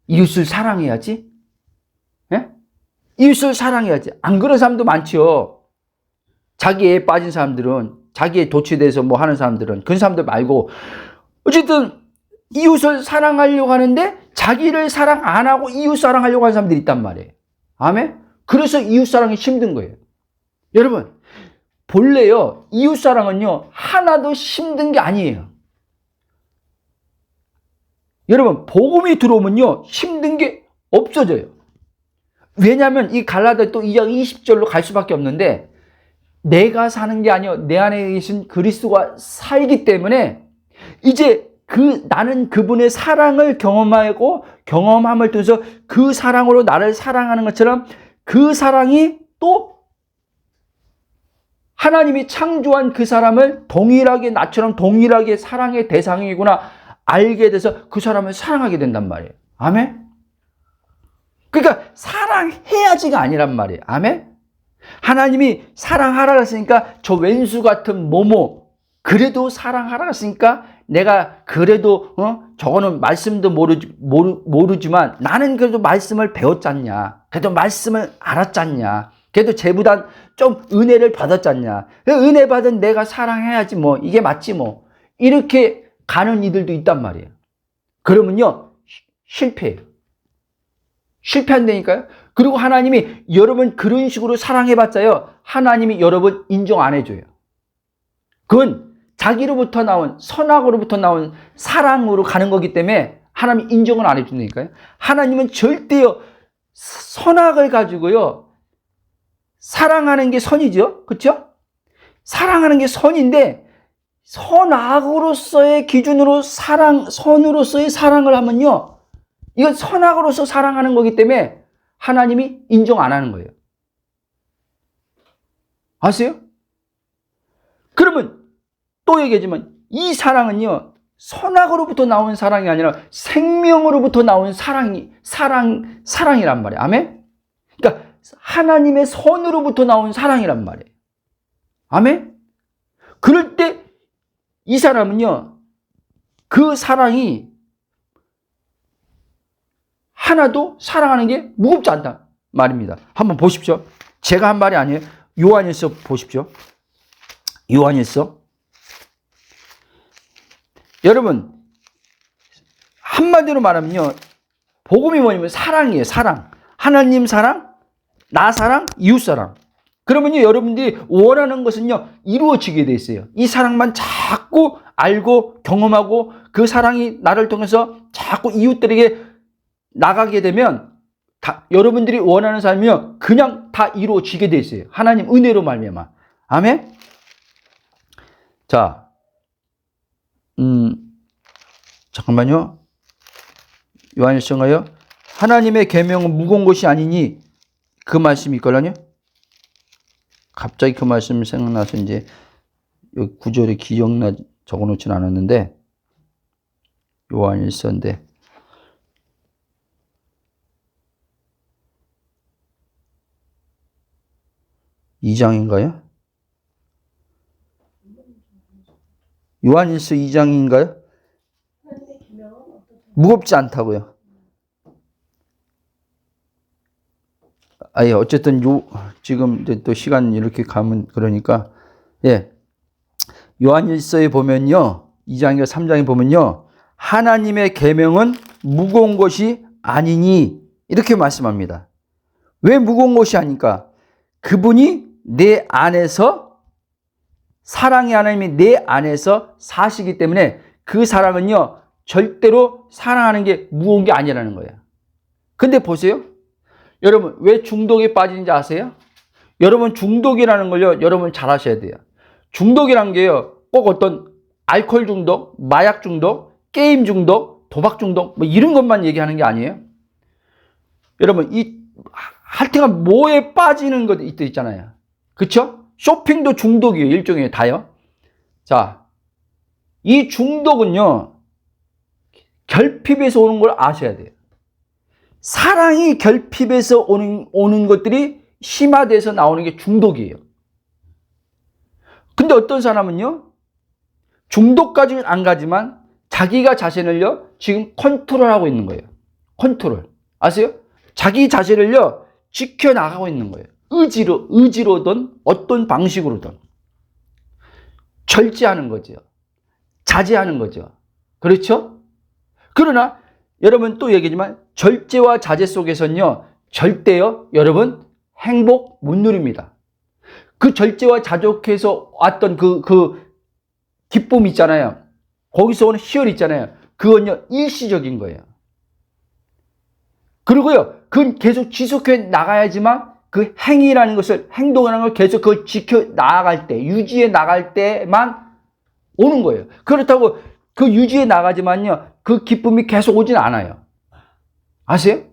이웃을 사랑해야지. 예? 이웃을 사랑해야지. 안 그런 사람도 많죠. 자기에 빠진 사람들은, 자기에 도취돼서 뭐 하는 사람들은, 그런 사람들 말고, 어쨌든 이웃을 사랑하려고 하는데 자기를 사랑 안 하고 이웃 사랑하려고 하는 사람들이 있단 말이에요. 아멘? 그래서 이웃 사랑이 힘든 거예요. 여러분, 본래요, 이웃 사랑은요, 하나도 힘든 게 아니에요. 여러분, 복음이 들어오면요, 힘든 게 없어져요. 왜냐하면 이 갈라디아 또 2장 20절로 갈 수밖에 없는데, 내가 사는 게 아니요, 내 안에 계신 그리스도가 살기 때문에 이제 나는 그분의 사랑을 경험함을 통해서 그 사랑으로 나를 사랑하는 것처럼, 그 사랑이 또 하나님이 창조한 그 사람을 동일하게, 나처럼 동일하게 사랑의 대상이구나 알게 돼서 그 사람을 사랑하게 된단 말이에요. 아멘? 그러니까 사랑해야지가 아니란 말이에요. 아멘? 하나님이 사랑하라 했으니까 저 왼수 같은 모모 그래도 사랑하라 했으니까 내가 그래도 저거는 말씀도 모르지만 나는 그래도 말씀을 배웠잖냐, 그래도 말씀을 알았잖냐, 그래도 쟤보단 좀 은혜를 받았잖냐, 은혜 받은 내가 사랑해야지 뭐, 이게 맞지 뭐, 이렇게 가는 이들도 있단 말이에요. 그러면요, 실패해요. 실패한다니까요. 그리고 하나님이 여러분 그런 식으로 사랑해봤자요, 하나님이 여러분 인정 안 해줘요. 그건 자기로부터 나온, 선악으로부터 나온 사랑으로 가는 거기 때문에 하나님이 인정을 안 해준다니까요. 하나님은 절대요, 선악을 가지고요, 사랑하는 게 선이죠. 그렇죠? 사랑하는 게 선인데, 선악으로서의 기준으로 선으로서의 사랑을 하면요, 이건 선악으로서 사랑하는 거기 때문에 하나님이 인정 안 하는 거예요. 아세요? 그러면 또 얘기하지만 이 사랑은요, 선악으로부터 나온 사랑이 아니라 생명으로부터 나온 사랑이란 말이에요. 아멘? 그러니까 하나님의 선으로부터 나온 사랑이란 말이에요. 아멘? 그럴 때 이 사람은요, 그 사랑이 하나도 사랑하는 게 무겁지 않다 말입니다. 한번 보십시오. 제가 한 말이 아니에요. 요한일서 보십시오. 요한일서. 여러분, 한마디로 말하면요, 복음이 뭐냐면 사랑이에요. 사랑. 하나님 사랑, 나 사랑, 이웃 사랑. 그러면요, 여러분들이 원하는 것은요, 이루어지게 돼 있어요. 이 사랑만 자꾸 알고 경험하고 그 사랑이 나를 통해서 자꾸 이웃들에게 나가게 되면 여러분들이 원하는 삶이요, 그냥 다 이루어지게 돼 있어요. 하나님 은혜로 말미암아. 아멘? 자, 잠깐만요. 요한일서인가요? 하나님의 계명은 무거운 것이 아니니, 그 말씀이 있거든요. 갑자기 그 말씀이 생각나서 이제 여기 구절에 적어놓진 않았는데, 요한일서인데, (2장인가요) 요한일서 2장인가요? 무겁지 않다고요. 어쨌든 지금 또 시간 이렇게 가면 그러니까, 예, 요한일서에 보면요, 2장이나 3장에 보면요, 하나님의 계명은 무거운 것이 아니니 이렇게 말씀합니다. 왜 무거운 것이 아니까? 그분이 내 안에서, 사랑의 하나님이 내 안에서 사시기 때문에 그 사랑은요 절대로 사랑하는 게 무거운 게 아니라는 거예요. 근데 보세요, 여러분 왜 중독에 빠지는지 아세요? 여러분 중독이라는 걸요 여러분 잘 아셔야 돼요. 중독이란 게요 꼭 어떤 알코올 중독, 마약 중독, 게임 중독, 도박 중독 뭐 이런 것만 얘기하는 게 아니에요. 여러분 하여튼간 뭐에 빠지는 것 있잖아요. 그쵸? 쇼핑도 중독이에요. 일종의 다요. 자, 이 중독은요 결핍에서 오는 걸 아셔야 돼요. 사랑이 결핍에서 오는 것들이 심화돼서 나오는 게 중독이에요. 근데 어떤 사람은요 중독까지는 안 가지만 자기가 자신을요 지금 컨트롤하고 있는 거예요. 컨트롤 아세요? 자기 자신을요 지켜나가고 있는 거예요. 의지로든 어떤 방식으로든 절제하는 거죠. 자제하는 거죠. 그렇죠? 그러나 여러분 또 얘기지만 절제와 자제 속에서는요 절대요 여러분 행복 못 누립니다. 그 절제와 자족해서 왔던 그 기쁨 있잖아요. 거기서 오는 희열 있잖아요. 그건요 일시적인 거예요. 그리고요 그건 계속 지속해 나가야지만 그 행위라는 것을, 행동이라는 걸 계속 그걸 지켜 나아갈 때, 유지해 나갈 때만 오는 거예요. 그렇다고 그 유지해 나가지만요 그 기쁨이 계속 오진 않아요. 아세요?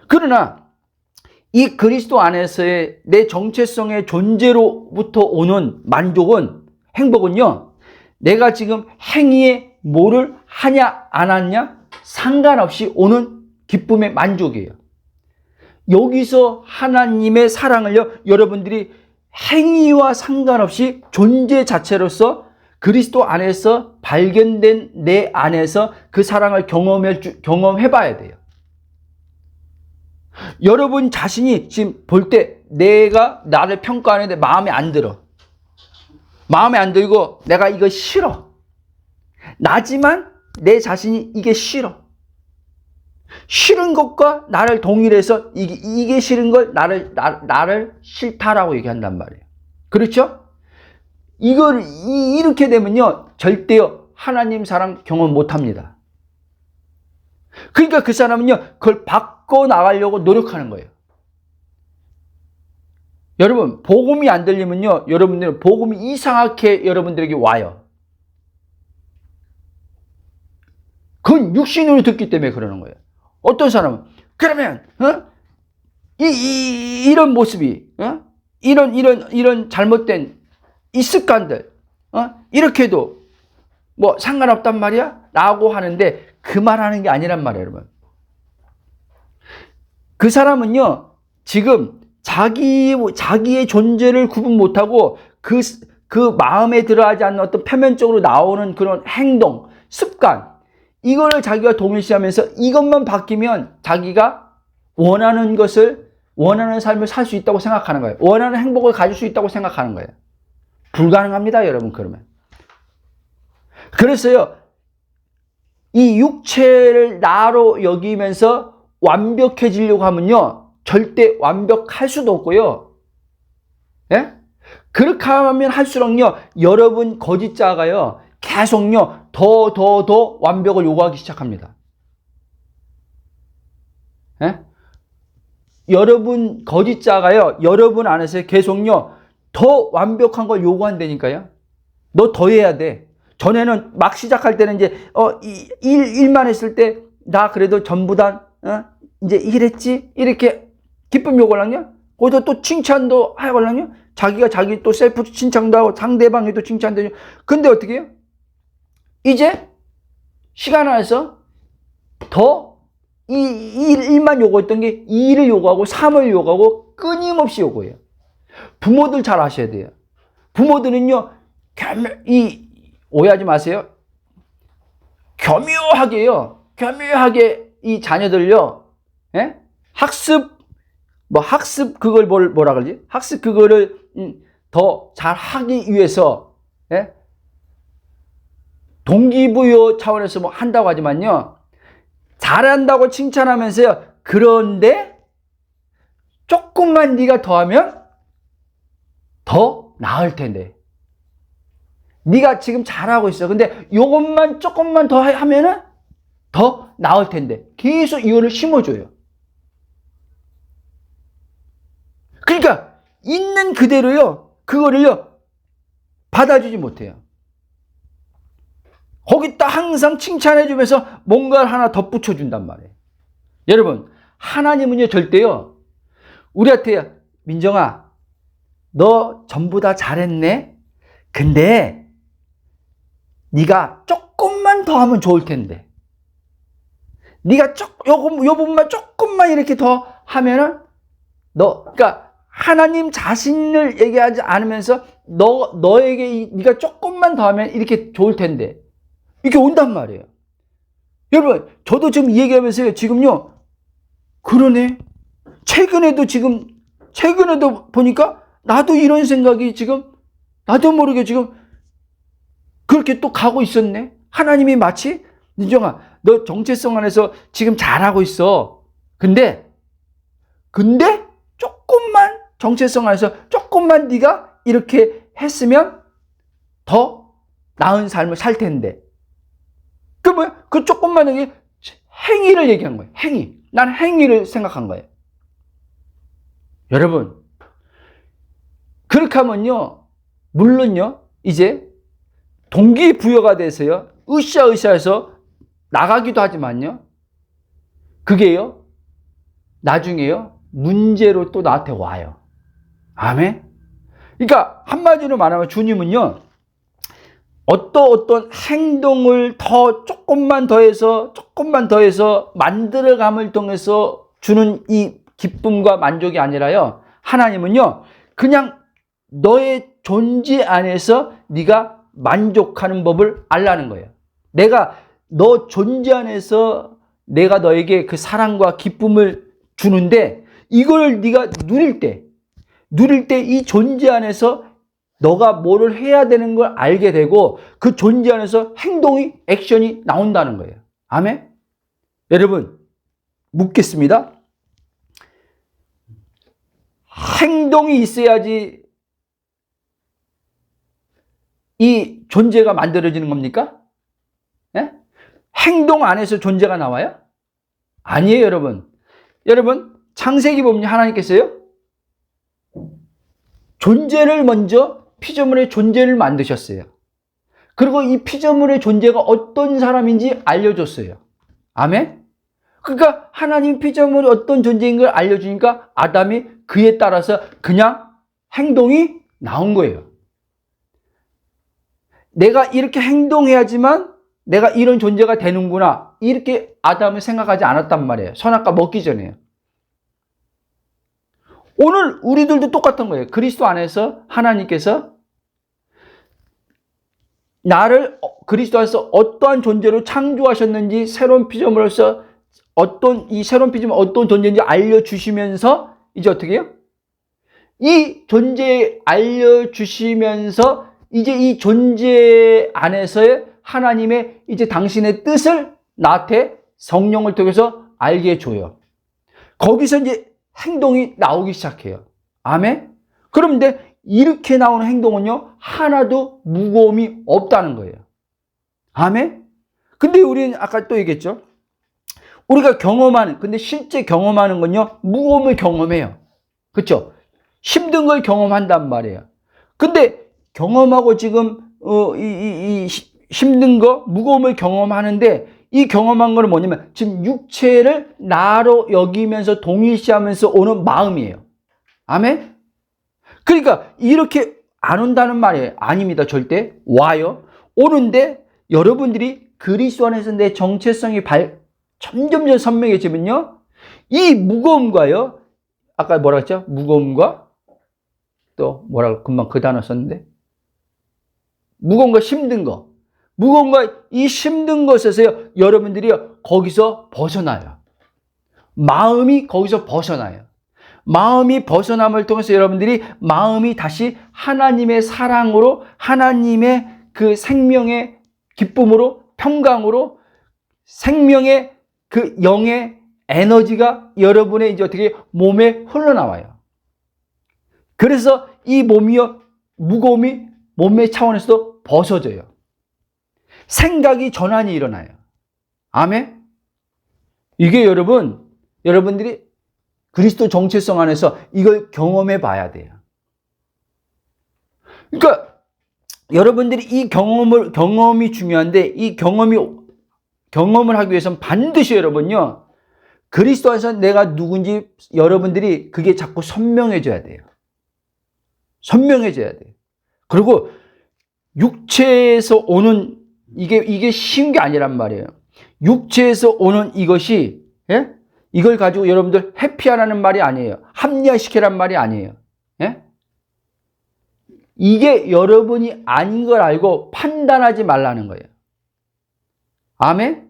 그러나 이 그리스도 안에서의 내 정체성의 존재로부터 오는 만족은, 행복은요 내가 지금 행위에 뭐를 하냐 안 하냐 상관없이 오는 기쁨의 만족이에요. 여기서 하나님의 사랑을요 여러분들이 행위와 상관없이 존재 자체로서 그리스도 안에서 발견된 내 안에서 그 사랑을 경험해 봐야 돼요. 여러분 자신이 지금 볼 때 내가 나를 평가하는데 마음에 안 들어. 마음에 안 들고 내가 이거 싫어. 나지만 내 자신이 이게 싫어. 싫은 것과 나를 동일해서 이게 싫은 걸 나를 싫다라고 얘기한단 말이에요. 그렇죠? 이렇게 되면요 절대요 하나님 사랑 경험 못 합니다. 그러니까 그 사람은요 그걸 바꿔 나가려고 노력하는 거예요. 여러분 복음이 안 들리면요 여러분들은 복음이 이상하게 여러분들에게 와요. 그건 육신으로 듣기 때문에 그러는 거예요. 어떤 사람은 그러면 이런 모습이 이런 잘못된 이 습관들 이렇게도 뭐 상관없단 말이야 라고 하는데 그 말하는 게 아니란 말이에요. 여러분 그 사람은요 지금 자기의 존재를 구분 못하고 그 마음에 들어하지 않는 어떤 표면적으로 나오는 그런 행동, 습관 이거를 자기가 동일시하면서 이것만 바뀌면 자기가 원하는 삶을 살 수 있다고 생각하는 거예요. 원하는 행복을 가질 수 있다고 생각하는 거예요. 불가능합니다, 여러분. 그러면. 그래서요, 이 육체를 나로 여기면서 완벽해지려고 하면요, 절대 완벽할 수도 없고요. 예? 그렇게 하면 할수록요, 여러분 거짓자가요, 계속요, 더 완벽을 요구하기 시작합니다. 예? 여러분 거짓자가요, 여러분 안에서 계속요, 더 완벽한 걸 요구한다니까요. 너 더 해야 돼. 전에는 막 시작할 때는 이제, 일만 했을 때, 나 그래도 전부 다, 이제 일했지? 이렇게 기쁨 요구하려냐? 거기서 또 칭찬도 하려냐? 자기 또 셀프 칭찬도 하고 상대방이 또 칭찬도 해요. 근데 어떻게 해요? 이제 시간 안에서 더 이 일만 요구했던 게 2일을 요구하고 3을 요구하고 끊임없이 요구해요. 부모들 잘 아셔야 돼요. 부모들은요, 오해하지 마세요. 교묘하게 이 자녀들요, 예? 학습 그걸 뭐라 그러지? 학습 그거를 더 잘 하기 위해서, 예? 동기부여 차원에서 뭐 한다고 하지만요, 잘한다고 칭찬하면서요. 그런데 조금만 네가 더하면 더 나을 텐데. 네가 지금 잘하고 있어. 근데 요것만 조금만 더 하면은 더 나을 텐데. 계속 이거를 심어줘요. 그러니까 있는 그대로요. 그거를요. 받아주지 못해요. 거기다 항상 칭찬해주면서 뭔가를 하나 덧붙여준단 말이에요. 여러분, 하나님은요, 절대요, 우리한테, 민정아, 너 전부 다 잘했네? 근데, 네가 조금만 더 하면 좋을 텐데. 네가 요 부분만 조금만 이렇게 더 하면은, 그러니까, 하나님 자신을 얘기하지 않으면서, 너에게 네가 조금만 더 하면 이렇게 좋을 텐데. 이렇게 온단 말이에요. 여러분, 저도 지금 이 얘기하면서요, 지금요, 그러네. 최근에도 보니까, 나도 이런 생각이 지금, 나도 모르게 지금, 그렇게 또 가고 있었네. 하나님이 마치, 민정아, 너 정체성 안에서 지금 잘하고 있어. 근데, 조금만, 정체성 안에서 조금만 네가 이렇게 했으면, 더 나은 삶을 살 텐데. 그 뭐야? 그 조금만 행위를 얘기한 거예요. 행위. 난 행위를 생각한 거예요. 여러분, 그렇게 하면요, 물론요, 이제 동기부여가 돼서요, 으쌰으쌰해서 나가기도 하지만요, 그게요, 나중에요, 문제로 또 나한테 와요. 아멘? 그러니까 한마디로 말하면 주님은요, 어떤 행동을 조금만 더해서 만들어감을 통해서 주는 이 기쁨과 만족이 아니라요. 하나님은요. 그냥 너의 존재 안에서 네가 만족하는 법을 알라는 거예요. 내가 너 존재 안에서 내가 너에게 그 사랑과 기쁨을 주는데 이걸 네가 누릴 때 이 존재 안에서 너가 뭐를 해야 되는 걸 알게 되고 그 존재 안에서 액션이 나온다는 거예요. 아멘? 여러분, 묻겠습니다. 행동이 있어야지 이 존재가 만들어지는 겁니까? 예? 행동 안에서 존재가 나와요? 아니에요, 여러분. 여러분, 창세기 보면 하나님께서요, 존재를 먼저 피조물의 존재를 만드셨어요. 그리고 이 피조물의 존재가 어떤 사람인지 알려줬어요. 아멘? 그러니까 하나님 피조물이 어떤 존재인 걸 알려주니까 아담이 그에 따라서 그냥 행동이 나온 거예요. 내가 이렇게 행동해야지만 내가 이런 존재가 되는구나. 이렇게 아담은 생각하지 않았단 말이에요. 선악과 먹기 전에요. 오늘 우리들도 똑같은 거예요. 그리스도 안에서 하나님께서 나를 그리스도 안에서 어떠한 존재로 창조하셨는지 새로운 피조물로서 이 새로운 피조물 어떤 존재인지 알려주시면서 이제 어떻게 해요? 이 존재 알려주시면서 이제 이 존재 안에서의 하나님의 이제 당신의 뜻을 나한테 성령을 통해서 알게 해줘요. 거기서 이제 행동이 나오기 시작해요. 아멘? 그런데 이렇게 나오는 행동은요, 하나도 무거움이 없다는 거예요. 아멘? 근데 우리는 아까 또 얘기했죠. 우리가 근데 실제 경험하는 건요, 무거움을 경험해요. 그렇죠? 힘든 걸 경험한단 말이에요. 근데 경험하고 지금, 힘든 거, 무거움을 경험하는데, 이 경험한 거는 뭐냐면, 지금 육체를 나로 여기면서 동일시하면서 오는 마음이에요. 아멘? 그러니까, 이렇게 안 온다는 말이에요. 아닙니다. 절대. 와요. 오는데, 여러분들이 그리스도 안에서 내 정체성이 점점 선명해지면요, 이 무거움과요, 아까 뭐라 했죠? 무거움과, 또 금방 그 단어 썼는데, 무거움과 힘든 거. 무거움과 이 힘든 것에서요, 여러분들이 거기서 벗어나요. 마음이 거기서 벗어나요. 마음이 벗어남을 통해서 여러분들이 마음이 다시 하나님의 사랑으로, 하나님의 그 생명의 기쁨으로, 평강으로, 생명의 그 영의 에너지가 여러분의 이제 어떻게 몸에 흘러나와요. 그래서 이 몸이요, 무거움이 몸의 차원에서도 벗어져요. 생각이 전환이 일어나요. 아멘? 이게 여러분들이 그리스도 정체성 안에서 이걸 경험해 봐야 돼요. 그러니까 여러분들이 이 경험이 중요한데, 이 경험을 하기 위해서는 반드시 여러분요, 그리스도 안에서 내가 누군지 여러분들이 그게 자꾸 선명해져야 돼요. 선명해져야 돼요. 그리고 육체에서 오는 이게 쉬운 게 아니란 말이에요. 육체에서 오는 이것이, 예? 이걸 가지고 여러분들 회피하라는 말이 아니에요. 합리화시키라는 말이 아니에요. 예? 이게 여러분이 아닌 걸 알고 판단하지 말라는 거예요. 아멘?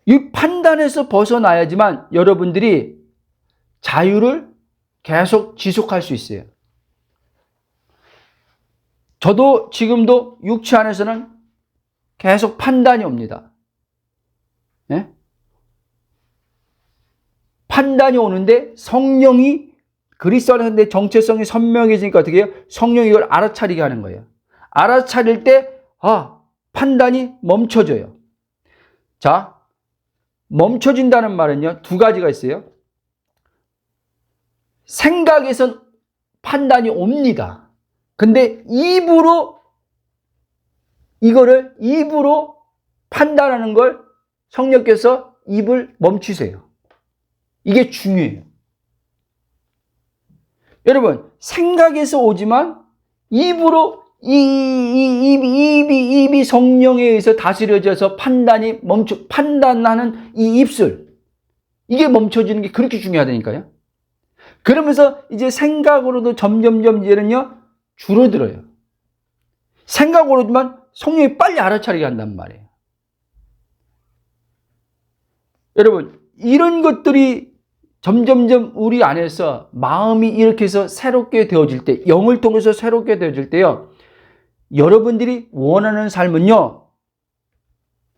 이 판단에서 벗어나야지만 여러분들이 자유를 계속 지속할 수 있어요. 저도 지금도 육체 안에서는 계속 판단이 옵니다. 예? 판단이 오는데 성령이 그리스도 안에서 내 정체성이 선명해지니까 어떻게 해요? 성령이 이걸 알아차리게 하는 거예요. 알아차릴 때 판단이 멈춰져요. 자, 멈춰진다는 말은요, 두 가지가 있어요. 생각에선 판단이 옵니다. 근데 입으로 판단하는 걸 성령께서 입을 멈추세요. 이게 중요해요. 여러분, 생각에서 오지만 입으로 입이 성령에 의해서 다스려져서 판단하는 이 입술, 이게 멈춰지는 게 그렇게 중요하다니까요. 그러면서 이제 생각으로도 점점점 이제는요, 줄어들어요. 생각으로지만 성령이 빨리 알아차리게 한단 말이에요. 여러분, 이런 것들이 점점점 우리 안에서 마음이 이렇게 해서 새롭게 되어질 때, 영을 통해서 새롭게 되어질 때요, 여러분들이 원하는 삶은요,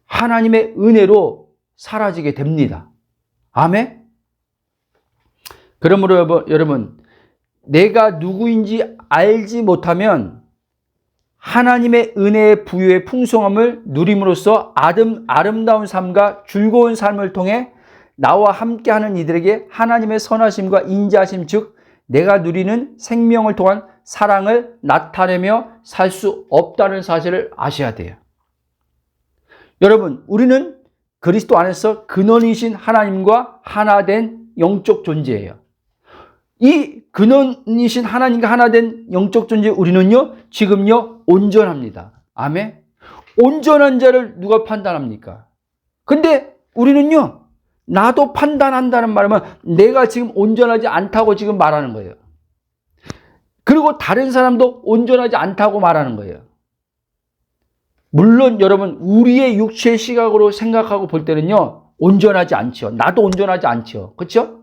하나님의 은혜로 사라지게 됩니다. 아멘? 그러므로 여러분, 내가 누구인지 알지 못하면 하나님의 은혜의 부유의 풍성함을 누림으로써 아름다운 삶과 즐거운 삶을 통해 나와 함께하는 이들에게 하나님의 선하심과 인자하심, 즉 내가 누리는 생명을 통한 사랑을 나타내며 살 수 없다는 사실을 아셔야 돼요. 여러분, 우리는 그리스도 안에서 근원이신 하나님과 하나 된 영적 존재예요. 이 근원이신 하나님과 하나 된 영적 존재, 우리는요, 지금요, 온전합니다. 아멘? 온전한 자를 누가 판단합니까? 근데 우리는요, 나도 판단한다는 말은 내가 지금 온전하지 않다고 지금 말하는 거예요. 그리고 다른 사람도 온전하지 않다고 말하는 거예요. 물론 여러분, 우리의 육체의 시각으로 생각하고 볼 때는요, 온전하지 않죠. 나도 온전하지 않죠. 그렇죠?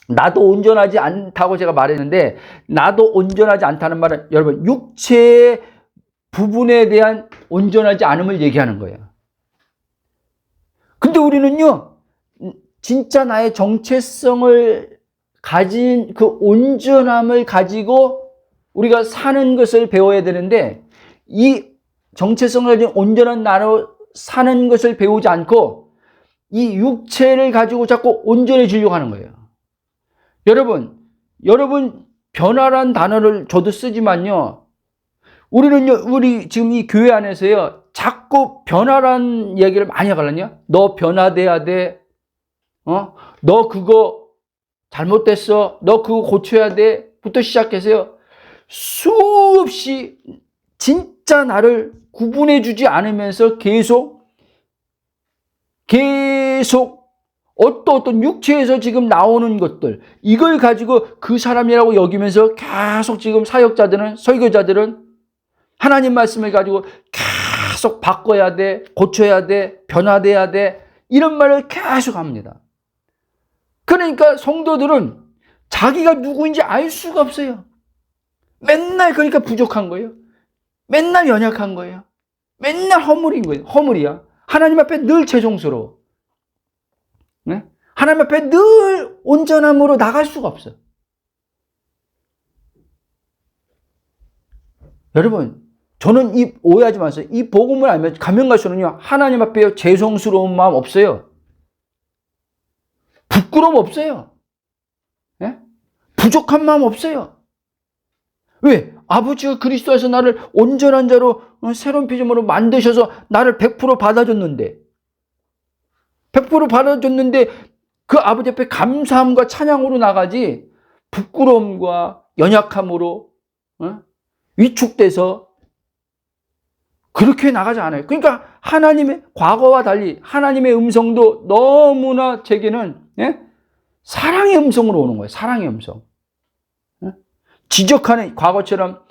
나도 온전하지 않다고 제가 말했는데, 나도 온전하지 않다는 말은 여러분, 육체의 부분에 대한 온전하지 않음을 얘기하는 거예요. 근데 우리는요, 진짜 나의 정체성을 가진 그 온전함을 가지고 우리가 사는 것을 배워야 되는데, 이 정체성을 가진 온전한 나로 사는 것을 배우지 않고 이 육체를 가지고 자꾸 온전해지려고 하는 거예요. 여러분 변화란 단어를 저도 쓰지만요, 우리 지금 이 교회 안에서요, 자꾸 변화란 얘기를 많이 하거든요. 너 변화돼야 돼. 너 그거 잘못됐어. 너 그거 고쳐야 돼. 부터 시작해서요, 수없이 진짜 나를 구분해주지 않으면서 계속 어떤 육체에서 지금 나오는 것들, 이걸 가지고 그 사람이라고 여기면서 계속 지금 사역자들은, 설교자들은 하나님 말씀을 가지고 계속 바꿔야 돼, 고쳐야 돼, 변화돼야 돼, 이런 말을 계속 합니다. 그러니까 성도들은 자기가 누구인지 알 수가 없어요. 맨날 그러니까 부족한 거예요. 맨날 연약한 거예요. 맨날 허물인 거예요. 허물이야. 하나님 앞에 늘 죄송스러워. 네? 하나님 앞에 늘 온전함으로 나갈 수가 없어요. 여러분, 저는 오해하지 마세요. 이 복음을 알면 가면 갈수록요, 하나님 앞에 죄송스러운 마음 없어요. 부끄러움 없어요. 예? 부족한 마음 없어요. 왜? 아버지가 그리스도에서 나를 온전한 자로 새로운 피조물로 만드셔서 나를 100% 받아줬는데, 100% 받아줬는데 그 아버지 앞에 감사함과 찬양으로 나가지 부끄러움과 연약함으로 위축돼서 그렇게 나가지 않아요. 그러니까 하나님의 과거와 달리 하나님의 음성도 너무나 제게는 사랑의 음성으로 오는 거예요. 사랑의 음성. 지적하는, 과거처럼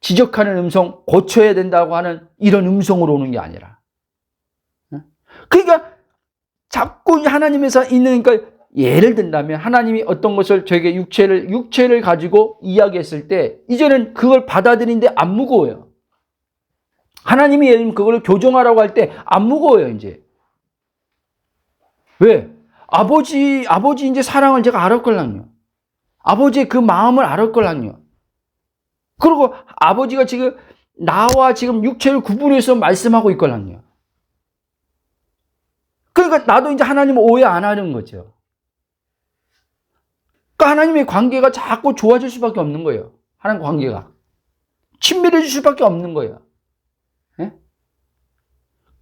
지적하는 음성, 고쳐야 된다고 하는 이런 음성으로 오는 게 아니라. 그러니까 자꾸 하나님에서 있는, 그러니까 예를 든다면 하나님이 어떤 것을 저에게 육체를 가지고 이야기했을 때 이제는 그걸 받아들이는데 안 무거워요. 하나님이 예를 들면 그걸 교정하라고 할 때 안 무거워요, 이제. 왜? 아버지 이제 사랑을 제가 알았걸랑요. 아버지의 그 마음을 알았걸랑요. 그리고 아버지가 지금 나와 지금 육체를 구분해서 말씀하고 있걸랑요. 그러니까 나도 이제 하나님을 오해 안 하는 거죠. 그러니까 하나님의 관계가 자꾸 좋아질 수밖에 없는 거예요. 하나님 관계가. 친밀해질 수밖에 없는 거예요. 예?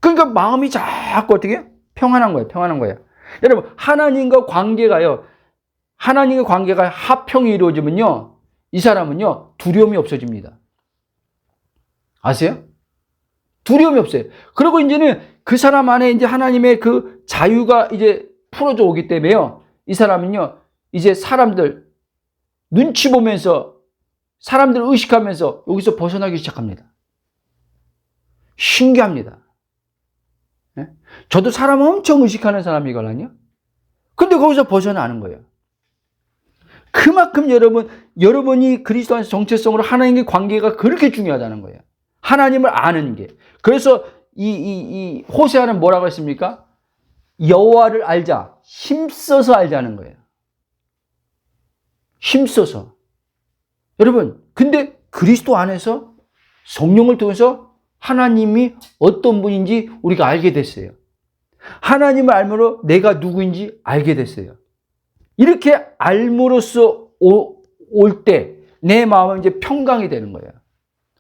그러니까 마음이 자꾸 어떻게? 평안한 거예요. 평안한 거예요. 여러분, 하나님과 관계가 합평이 이루어지면요, 이 사람은요, 두려움이 없어집니다. 아세요? 두려움이 없어요. 그리고 이제는 그 사람 안에 이제 하나님의 그 자유가 이제 풀어져 오기 때문에요, 이 사람은요, 이제 사람들 눈치 보면서, 사람들을 의식하면서 여기서 벗어나기 시작합니다. 신기합니다. 네? 저도 사람 엄청 의식하는 사람이거든요. 근데 거기서 벗어나는 거예요. 그만큼 여러분이 그리스도 안에서 정체성으로 하나님과의 관계가 그렇게 중요하다는 거예요. 하나님을 아는 게. 그래서 이 호세아는 뭐라고 했습니까? 여호와를 알자. 힘써서 알자는 거예요. 힘써서. 여러분, 근데 그리스도 안에서 성령을 통해서 하나님이 어떤 분인지 우리가 알게 됐어요. 하나님을 알므로 내가 누구인지 알게 됐어요. 이렇게 알므로써 올 때 내 마음은 이제 평강이 되는 거예요.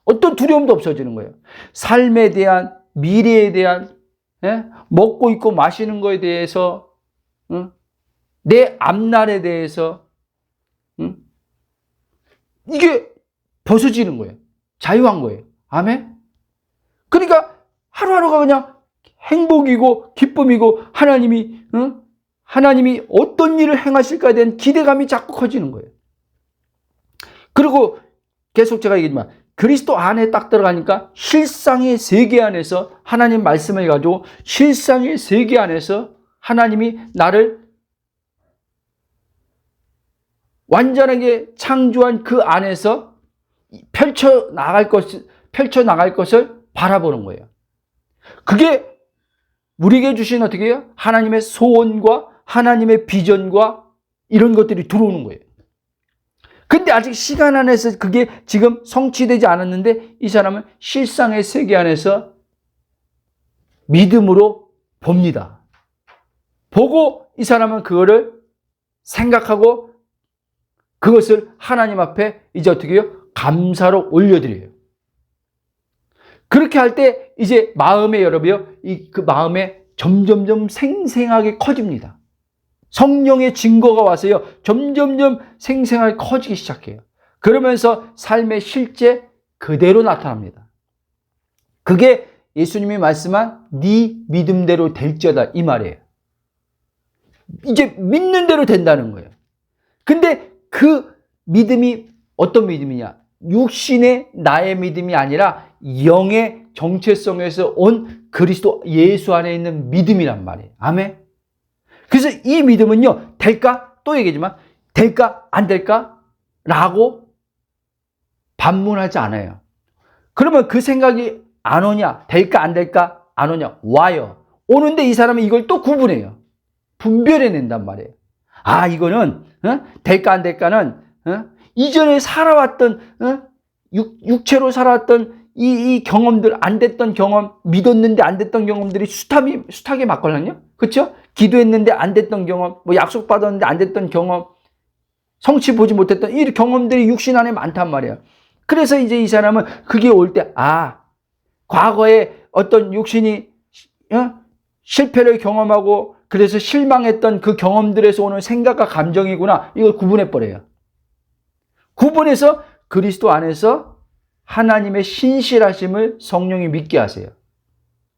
어떤 두려움도 없어지는 거예요. 삶에 대한, 미래에 대한, 먹고 입고 마시는 거에 대해서, 내 앞날에 대해서, 이게 벗어지는 거예요. 자유한 거예요. 아멘? 그러니까 하루하루가 그냥 행복이고 기쁨이고 하나님이 어떤 일을 행하실까에 대한 기대감이 자꾸 커지는 거예요. 그리고 계속 제가 얘기했지만 그리스도 안에 딱 들어가니까 실상의 세계 안에서 하나님 말씀을 가지고 실상의 세계 안에서 하나님이 나를 완전하게 창조한 그 안에서 펼쳐나갈 것을 바라보는 거예요. 그게 우리에게 주신 어떻게 해요? 하나님의 소원과 하나님의 비전과 이런 것들이 들어오는 거예요. 근데 아직 시간 안에서 그게 지금 성취되지 않았는데 이 사람은 실상의 세계 안에서 믿음으로 봅니다. 보고 이 사람은 그거를 생각하고 그것을 하나님 앞에 이제 어떻게 해요? 감사로 올려드려요. 그렇게 할 때 이제 마음에 여러분요, 그 마음에 점점점 생생하게 커집니다. 성령의 증거가 와서요, 점점점 생생하게 커지기 시작해요. 그러면서 삶의 실제 그대로 나타납니다. 그게 예수님이 말씀한 네 믿음대로 될지어다 이 말이에요. 이제 믿는 대로 된다는 거예요. 근데 그 믿음이 어떤 믿음이냐? 육신의 나의 믿음이 아니라 영의 정체성에서 온 그리스도 예수 안에 있는 믿음이란 말이에요. 아멘. 그래서 이 믿음은요, 될까? 또 얘기하지만 될까? 안 될까? 라고 반문하지 않아요. 그러면 그 생각이 안 오냐? 될까? 안 될까? 안 오냐? 와요. 오는데 이 사람은 이걸 또 구분해요. 분별해낸단 말이에요. 아, 이거는 될까 안 될까는 이전에 살아왔던 육체로 살아왔던 이 경험들, 안 됐던 경험, 믿었는데 안 됐던 경험들이 숱하게 맞걸랑요. 그렇죠? 기도했는데 안 됐던 경험, 뭐 약속 받았는데 안 됐던 경험, 성취 보지 못했던 이 경험들이 육신 안에 많단 말이에요. 그래서 이제 이 사람은 그게 올 때, 과거에 어떤 육신이 실패를 경험하고 그래서 실망했던 그 경험들에서 오는 생각과 감정이구나. 이걸 구분해버려요. 구분해서 그리스도 안에서 하나님의 신실하심을 성령이 믿게 하세요.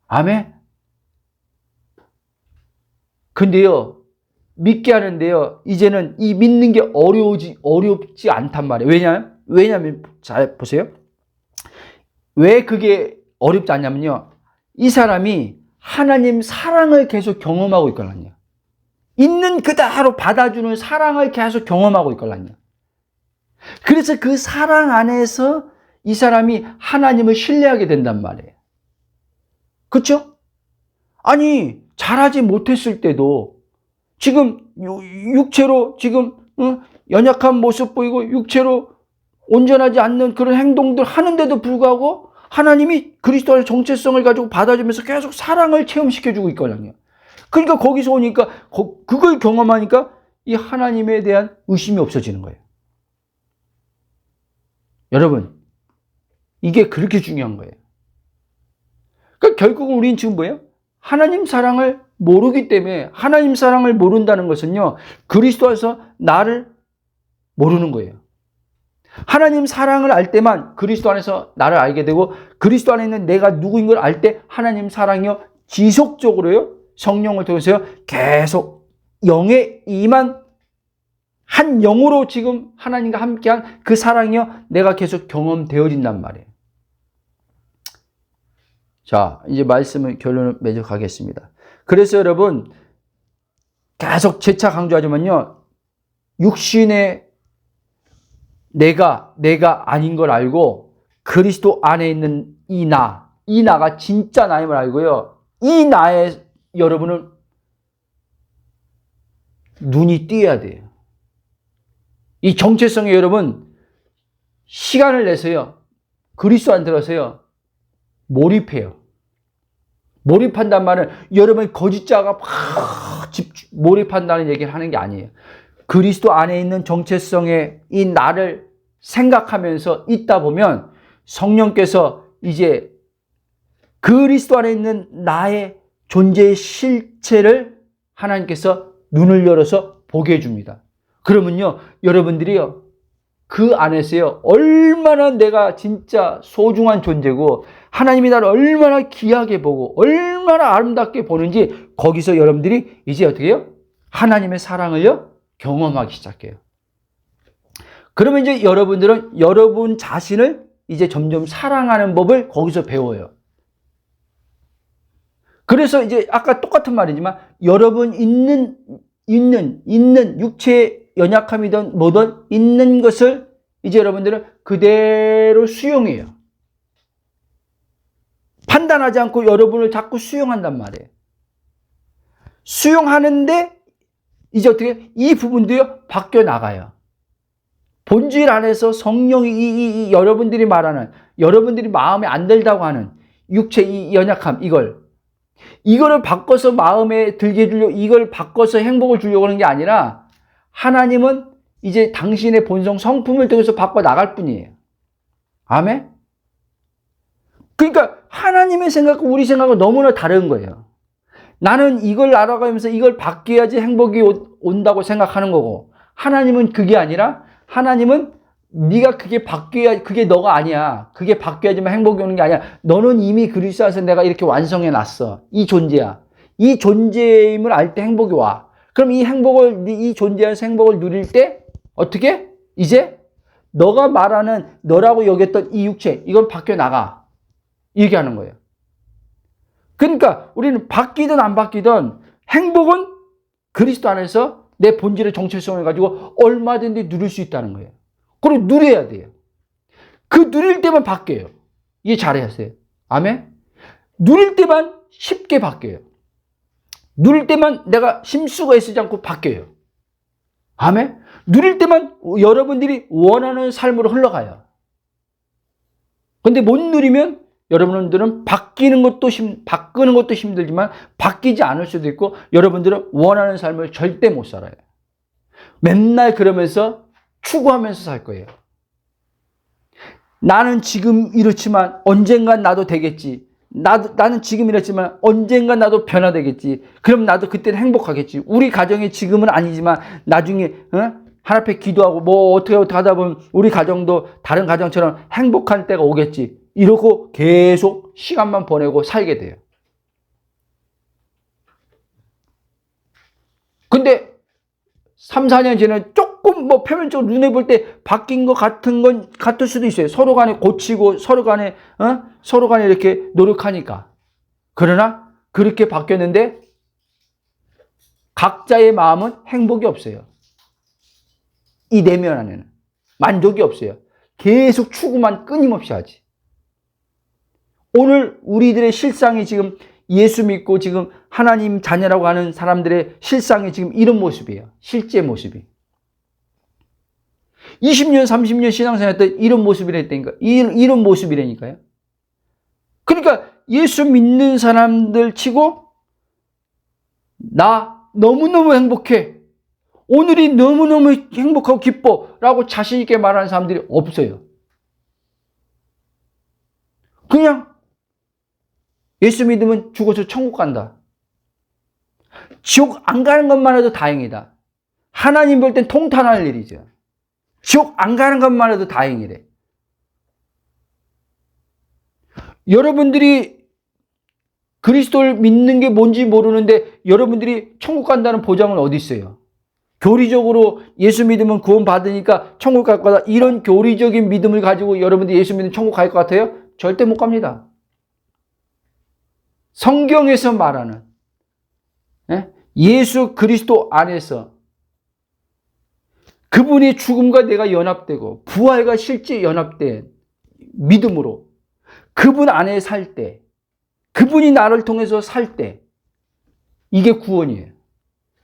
아멘. 근데요, 믿게 하는데요, 이제는 이 믿는 게 어렵지 않단 말이에요. 왜냐면, 잘 보세요. 왜 그게 어렵지 않냐면요, 이 사람이 하나님 사랑을 계속 경험하고 있거든요. 있는 그대로 받아주는 사랑을 계속 경험하고 있거든요. 그래서 그 사랑 안에서 이 사람이 하나님을 신뢰하게 된단 말이에요. 그렇죠? 아니, 잘하지 못했을 때도 지금 육체로 지금 연약한 모습 보이고 육체로 온전하지 않는 그런 행동들 하는데도 불구하고 하나님이 그리스도의 정체성을 가지고 받아주면서 계속 사랑을 체험시켜주고 있거든요. 그러니까 거기서 오니까 그걸 경험하니까 이 하나님에 대한 의심이 없어지는 거예요. 여러분, 이게 그렇게 중요한 거예요. 그러니까 결국은 우리는 지금 뭐예요? 하나님 사랑을 모르기 때문에, 하나님 사랑을 모른다는 것은요, 그리스도 안에서 나를 모르는 거예요. 하나님 사랑을 알 때만 그리스도 안에서 나를 알게 되고, 그리스도 안에 있는 내가 누구인 걸 알 때 하나님 사랑이요, 지속적으로요, 성령을 통해서요, 계속 영에 임한 한 영으로 지금 하나님과 함께한 그 사랑이요, 내가 계속 경험되어진단 말이에요. 자, 이제 말씀을 결론을 맺어 가겠습니다. 그래서 여러분, 계속 재차 강조하지만요, 육신의 내가 아닌 걸 알고 그리스도 안에 있는 이 나가 진짜 나임을 알고요, 이 나에 여러분은 눈이 띄어야 돼요. 이 정체성에 여러분 시간을 내서요, 그리스도 안에 들어서요, 몰입해요. 몰입한단 말은 여러분이 거짓자가 몰입한다는 얘기를 하는 게 아니에요. 그리스도 안에 있는 정체성의 이 나를 생각하면서 있다 보면 성령께서 이제 그리스도 안에 있는 나의 존재의 실체를 하나님께서 눈을 열어서 보게 해줍니다. 그러면요, 여러분들이요, 그 안에서요, 얼마나 내가 진짜 소중한 존재고 하나님이 나를 얼마나 귀하게 보고 얼마나 아름답게 보는지, 거기서 여러분들이 이제 어떻게 해요? 하나님의 사랑을요, 경험하기 시작해요. 그러면 이제 여러분들은 여러분 자신을 이제 점점 사랑하는 법을 거기서 배워요. 그래서 이제 아까 똑같은 말이지만 여러분 있는 육체의 연약함이든 뭐든 있는 것을 이제 여러분들은 그대로 수용해요. 판단하지 않고 여러분을 자꾸 수용한단 말이에요. 수용하는데 이제 어떻게 이 부분도요, 바뀌어 나가요. 본질 안에서 성령이 이 여러분들이 말하는, 여러분들이 마음에 안 들다고 하는 육체 이 연약함, 이거를 바꿔서 마음에 들게 해주려고, 이걸 바꿔서 행복을 주려고 하는 게 아니라 하나님은 이제 당신의 본성 성품을 통해서 바꿔 나갈 뿐이에요. 아멘? 그러니까 하나님의 생각과 우리 생각은 너무나 다른 거예요. 나는 이걸 알아가면서 이걸 바뀌어야지 행복이 온다고 생각하는 거고, 하나님은 그게 아니라, 하나님은 네가 그게 바뀌어야, 그게 너가 아니야. 그게 바뀌어야지만 행복이 오는 게 아니야. 너는 이미 그리스도 안에서 내가 이렇게 완성해 놨어. 이 존재야. 이 존재임을 알 때 행복이 와. 그럼 이 존재에서 행복을 누릴 때 어떻게? 이제 너가 말하는, 너라고 여겼던 이 육체, 이건 바뀌어 나가. 얘기하는 거예요. 그러니까 우리는 바뀌든 안 바뀌든 행복은 그리스도 안에서 내 본질의 정체성을 가지고 얼마든지 누릴 수 있다는 거예요. 그리고 누려야 돼요. 그 누릴 때만 바뀌어요. 이해 잘하세요. 아멘? 누릴 때만 쉽게 바뀌어요. 누릴 때만 내가 힘쓰고 애쓰지 않고 바뀌어요. 아멘? 누릴 때만 여러분들이 원하는 삶으로 흘러가요. 근데 못 누리면 여러분들은 바뀌는 것도 힘들지만 바뀌지 않을 수도 있고 여러분들은 원하는 삶을 절대 못 살아요. 맨날 그러면서 추구하면서 살 거예요. 나는 지금 이렇지만 언젠간 나도 되겠지. 나는 지금 이렇지만 언젠간 나도 변화되겠지. 그럼 나도 그때는 행복하겠지. 우리 가정이 지금은 아니지만 나중에 하나 앞에 기도하고 뭐 어떻게 하다 보면 우리 가정도 다른 가정처럼 행복한 때가 오겠지. 이러고 계속 시간만 보내고 살게 돼요. 근데 3, 4년 지나면 조금 뭐 표면적으로 눈에 볼 때 바뀐 것 같을 수도 있어요. 서로 간에 고치고 서로 간에 이렇게 노력하니까. 그러나 그렇게 바뀌었는데 각자의 마음은 행복이 없어요. 이 내면 안에는 만족이 없어요. 계속 추구만 끊임없이 하지. 오늘 우리들의 실상이 지금 예수 믿고 지금 하나님 자녀라고 하는 사람들의 실상이 지금 이런 모습이에요. 실제 모습이. 20년, 30년 신앙생활 때 이런 모습이랬다니까. 이런 모습이라니까요. 그러니까 예수 믿는 사람들 치고 나 너무너무 행복해. 오늘이 너무너무 행복하고 기뻐. 라고 자신 있게 말하는 사람들이 없어요. 그냥 예수 믿으면 죽어서 천국 간다. 지옥 안 가는 것만 해도 다행이다. 하나님 볼 땐 통탄할 일이죠. 지옥 안 가는 것만 해도 다행이래. 여러분들이 그리스도를 믿는 게 뭔지 모르는데 여러분들이 천국 간다는 보장은 어디 있어요? 교리적으로 예수 믿으면 구원 받으니까 천국 갈 거다. 이런 교리적인 믿음을 가지고 여러분들이 예수 믿으면 천국 갈 것 같아요? 절대 못 갑니다. 성경에서 말하는 예수 그리스도 안에서 그분의 죽음과 내가 연합되고 부활과 실제 연합된 믿음으로 그분 안에 살 때, 그분이 나를 통해서 살 때 이게 구원이에요.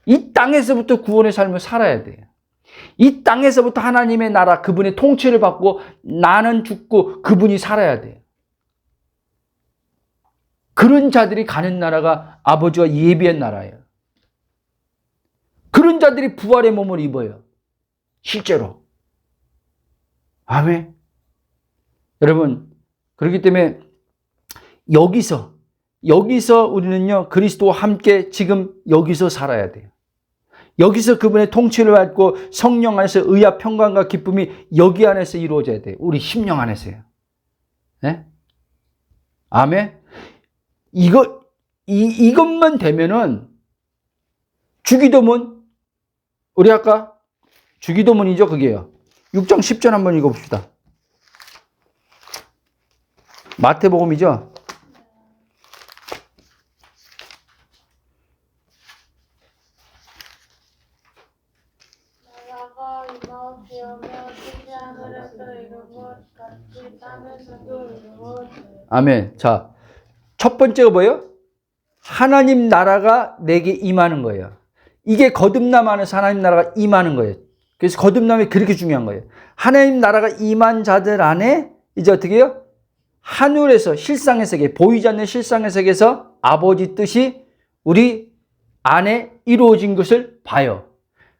이 땅에서부터 구원의 삶을 살아야 돼요. 이 땅에서부터 하나님의 나라, 그분의 통치를 받고 나는 죽고 그분이 살아야 돼요. 그런 자들이 가는 나라가 아버지가 예비한 나라예요. 그런 자들이 부활의 몸을 입어요. 실제로. 아멘. 여러분, 그렇기 때문에 여기서 우리는요, 그리스도와 함께 지금 여기서 살아야 돼요. 여기서 그분의 통치를 받고 성령 안에서 의와 평강과 기쁨이 여기 안에서 이루어져야 돼요. 우리 심령 안에서요. 네? 아멘. 이것만 되면은 주기도문, 우리 아까 주기도문이죠, 그게요. 6장 10절 한번 읽어봅시다. 마태복음이죠. 나라가 임하옵시며 뜻이 하늘에서 이룬 것 같이 땅에서도 이루어지리라. 아멘. 자, 첫 번째가 뭐예요? 하나님 나라가 내게 임하는 거예요. 이게 거듭남 안에서 하나님 나라가 임하는 거예요. 그래서 거듭남이 그렇게 중요한 거예요. 하나님 나라가 임한 자들 안에 이제 어떻게 해요? 하늘에서 실상의 세계, 보이지 않는 실상의 세계에서 아버지 뜻이 우리 안에 이루어진 것을 봐요.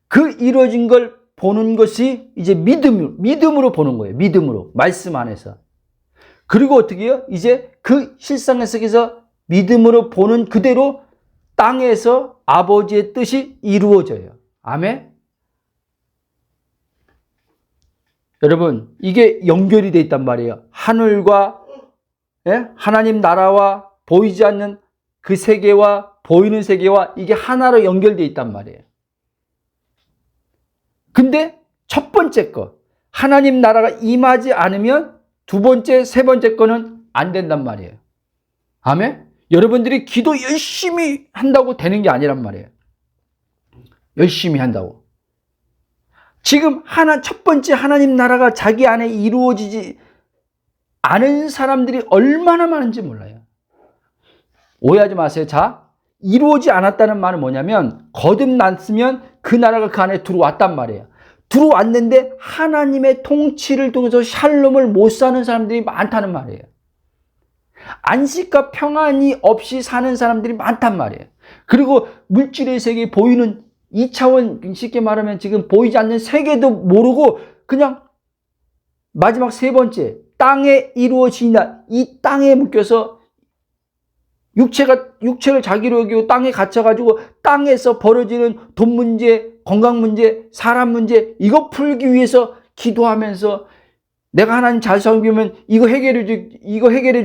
그 이루어진 걸 보는 것이 이제 믿음으로 보는 거예요. 믿음으로. 말씀 안에서. 그리고 어떻게 해요? 이제 그 실상의 세계에서 믿음으로 보는 그대로 땅에서 아버지의 뜻이 이루어져요. 아멘? 여러분, 이게 연결이 되어 있단 말이에요. 하늘과 하나님 나라와 보이지 않는 그 세계와 보이는 세계와 이게 하나로 연결되어 있단 말이에요. 근데 첫 번째 거, 하나님 나라가 임하지 않으면 두 번째, 세 번째 거는 안 된단 말이에요. 아멘? 여러분들이 기도 열심히 한다고 되는 게 아니란 말이에요. 열심히 한다고. 지금 첫 번째 하나님 나라가 자기 안에 이루어지지 않은 사람들이 얼마나 많은지 몰라요. 오해하지 마세요. 자, 이루어지지 않았다는 말은 뭐냐면 거듭났으면 그 나라가 그 안에 들어왔단 말이에요. 들어왔는데 하나님의 통치를 통해서 샬롬을 못 사는 사람들이 많다는 말이에요. 안식과 평안이 없이 사는 사람들이 많단 말이에요. 그리고 물질의 세계에 보이는 2차원, 쉽게 말하면 지금 보이지 않는 세계도 모르고 그냥 마지막 세 번째, 땅에 이루어지나 이 땅에 묶여서 육체를 자기로 여기고 땅에 갇혀가지고 땅에서 벌어지는 돈 문제, 건강 문제, 사람 문제 이거 풀기 위해서 기도하면서 내가 하나님 잘 섬기면 이거 해결해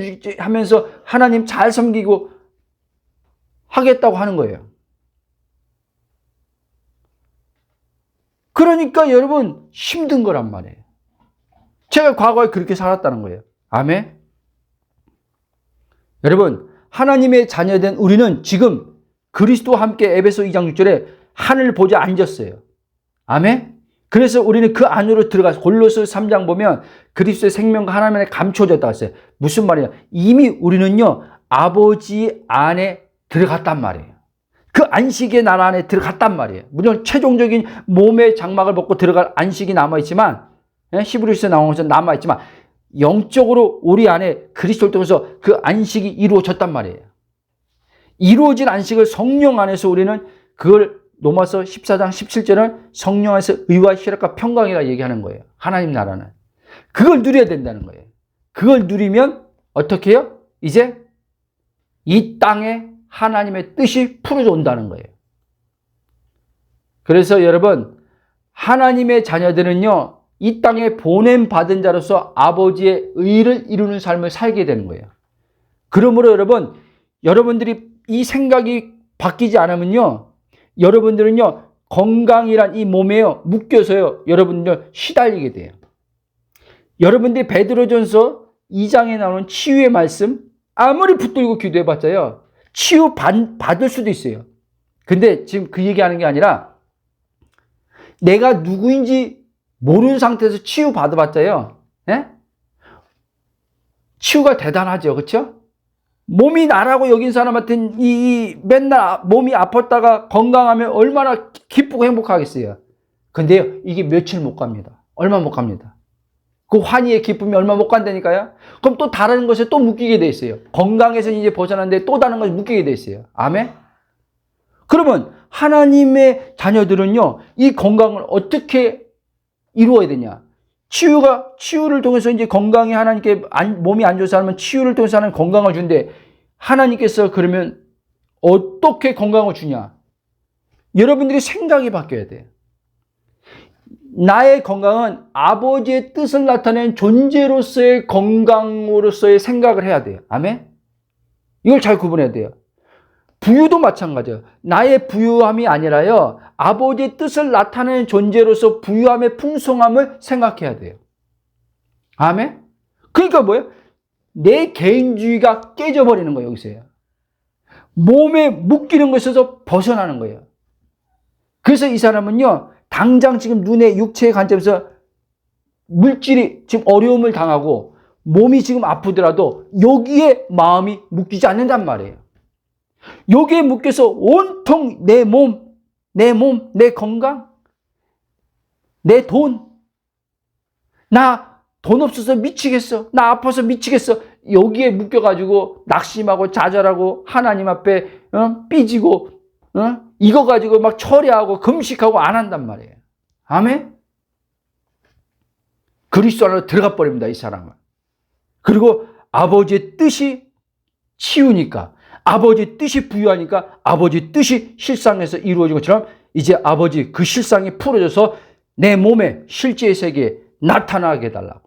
주지 하면서 하나님 잘 섬기고 하겠다고 하는 거예요. 그러니까 여러분 힘든 거란 말이에요. 제가 과거에 그렇게 살았다는 거예요. 아멘. 여러분 하나님의 자녀된 우리는 지금 그리스도와 함께 에베소 2장 6절에 하늘 보좌에 앉았어요. 아멘. 그래서 우리는 그 안으로 들어가서 골로새 3장 보면 그리스도의 생명과 하나님의 감춰졌다 했어요. 무슨 말이냐? 이미 우리는요 아버지 안에 들어갔단 말이에요. 그 안식의 나라 안에 들어갔단 말이에요. 물론 최종적인 몸의 장막을 벗고 들어갈 안식이 남아있지만 히브리서에 나온 것은 남아있지만 영적으로 우리 안에 그리스도를 통해서 그 안식이 이루어졌단 말이에요. 이루어진 안식을 성령 안에서 우리는 그걸 로마서 14장 17절은 성령 안에서 의와 희락과 평강이라 얘기하는 거예요. 하나님 나라는. 그걸 누려야 된다는 거예요. 그걸 누리면 어떻게 해요? 이제 이 땅에 하나님의 뜻이 풀어져 온다는 거예요. 그래서 여러분 하나님의 자녀들은요 이 땅에 보냄받은 자로서 아버지의 의를 이루는 삶을 살게 되는 거예요. 그러므로 여러분 여러분들이 이 생각이 바뀌지 않으면요 여러분들은요 건강이란 이 몸에요 묶여서요 여러분들 시달리게 돼요. 여러분들이 베드로전서 2장에 나오는 치유의 말씀 아무리 붙들고 기도해봤자요 치유 받을 수도 있어요. 근데 지금 그 얘기하는 게 아니라 내가 누구인지 모르는 상태에서 치유 받아봤자요 치유가 대단하죠. 그렇죠? 몸이 나라고 여긴 사람한테는 맨날 몸이 아팠다가 건강하면 얼마나 기쁘고 행복하겠어요. 근데요 이게 며칠 못 갑니다. 얼마 못 갑니다. 그 환희의 기쁨이 얼마 못 간다니까요. 그럼 또 다른 것에 또 묶이게 돼 있어요. 건강에서 이제 벗어났는데 또 다른 것에 묶이게 돼 있어요. 아멘. 그러면 하나님의 자녀들은요 이 건강을 어떻게 이루어야 되냐? 치유를 통해서 이제 건강이 하나님께 몸이 안 좋은 사람은 치유를 통해서 하나님 건강을 준대. 하나님께서 그러면 어떻게 건강을 주냐? 여러분들이 생각이 바뀌어야 돼요. 나의 건강은 아버지의 뜻을 나타낸 존재로서의 건강으로서의 생각을 해야 돼요. 아멘? 이걸 잘 구분해야 돼요. 부유도 마찬가지예요. 나의 부유함이 아니라요. 아버지의 뜻을 나타내는 존재로서 부유함의 풍성함을 생각해야 돼요. 아멘? 그러니까 뭐예요? 내 개인주의가 깨져버리는 거예요. 여기서요. 몸에 묶이는 것에서 벗어나는 거예요. 그래서 이 사람은요. 당장 지금 눈에 육체의 관점에서 물질이 지금 어려움을 당하고 몸이 지금 아프더라도 여기에 마음이 묶이지 않는단 말이에요. 여기에 묶여서 온통 내 몸, 내 건강, 내 돈, 나 돈 없어서 미치겠어, 나 아파서 미치겠어, 여기에 묶여가지고 낙심하고 좌절하고 하나님 앞에 삐지고 이거 가지고 막 철회하고 금식하고 안 한단 말이에요. 아멘? 그리스도 안으로 들어가 버립니다, 이 사람은. 그리고 아버지의 뜻이 치우니까, 아버지의 뜻이 부유하니까 아버지의 뜻이 실상에서 이루어진 것처럼 이제 아버지 그 실상이 풀어져서 내 몸에 실제의 세계에 나타나게 해달라고.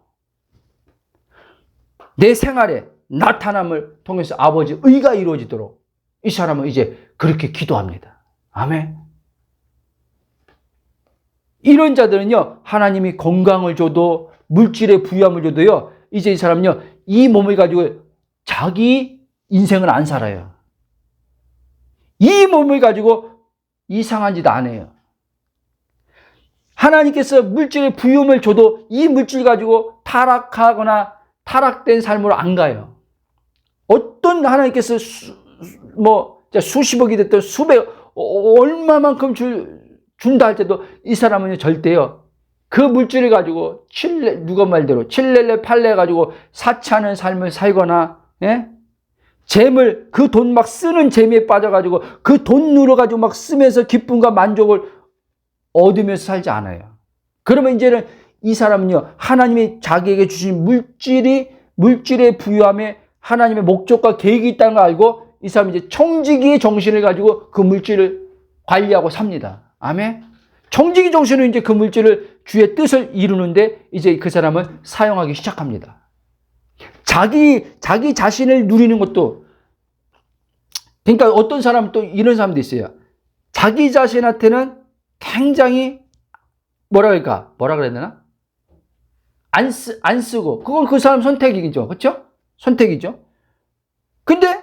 내 생활에 나타남을 통해서 아버지 의가 이루어지도록 이 사람은 이제 그렇게 기도합니다. 아멘. 이런 자들은요, 하나님이 건강을 줘도 물질의 부유함을 줘도요, 이제 이 사람은요, 이 몸을 가지고 자기 인생을 안 살아요. 이 몸을 가지고 이상한 짓 안 해요. 하나님께서 물질의 부유함을 줘도 이 물질 가지고 타락하거나 타락된 삶으로 안 가요. 어떤 하나님께서 수십억이 됐든 얼마만큼 준다 할 때도 이 사람은 절대요. 그 물질을 가지고 누가 말대로 칠렐레 팔레 가지고 사치하는 삶을 살거나, 예? 재물, 그 돈 막 쓰는 재미에 빠져가지고 그 돈 누려가지고 막 쓰면서 기쁨과 만족을 얻으면서 살지 않아요. 그러면 이제는 이 사람은요, 하나님이 자기에게 주신 물질의 부유함에 하나님의 목적과 계획이 있다는 걸 알고 이 사람은 이제 청지기의 정신을 가지고 그 물질을 관리하고 삽니다. 아멘? 청지기 정신은 이제 그 물질을 주의 뜻을 이루는데 이제 그 사람은 사용하기 시작합니다. 자기 자신을 누리는 것도, 그러니까 어떤 사람은 또 이런 사람도 있어요. 자기 자신한테는 굉장히 뭐라 그래야 되나? 안 쓰고, 그건 그 사람 선택이죠. 그렇죠? 선택이죠. 근데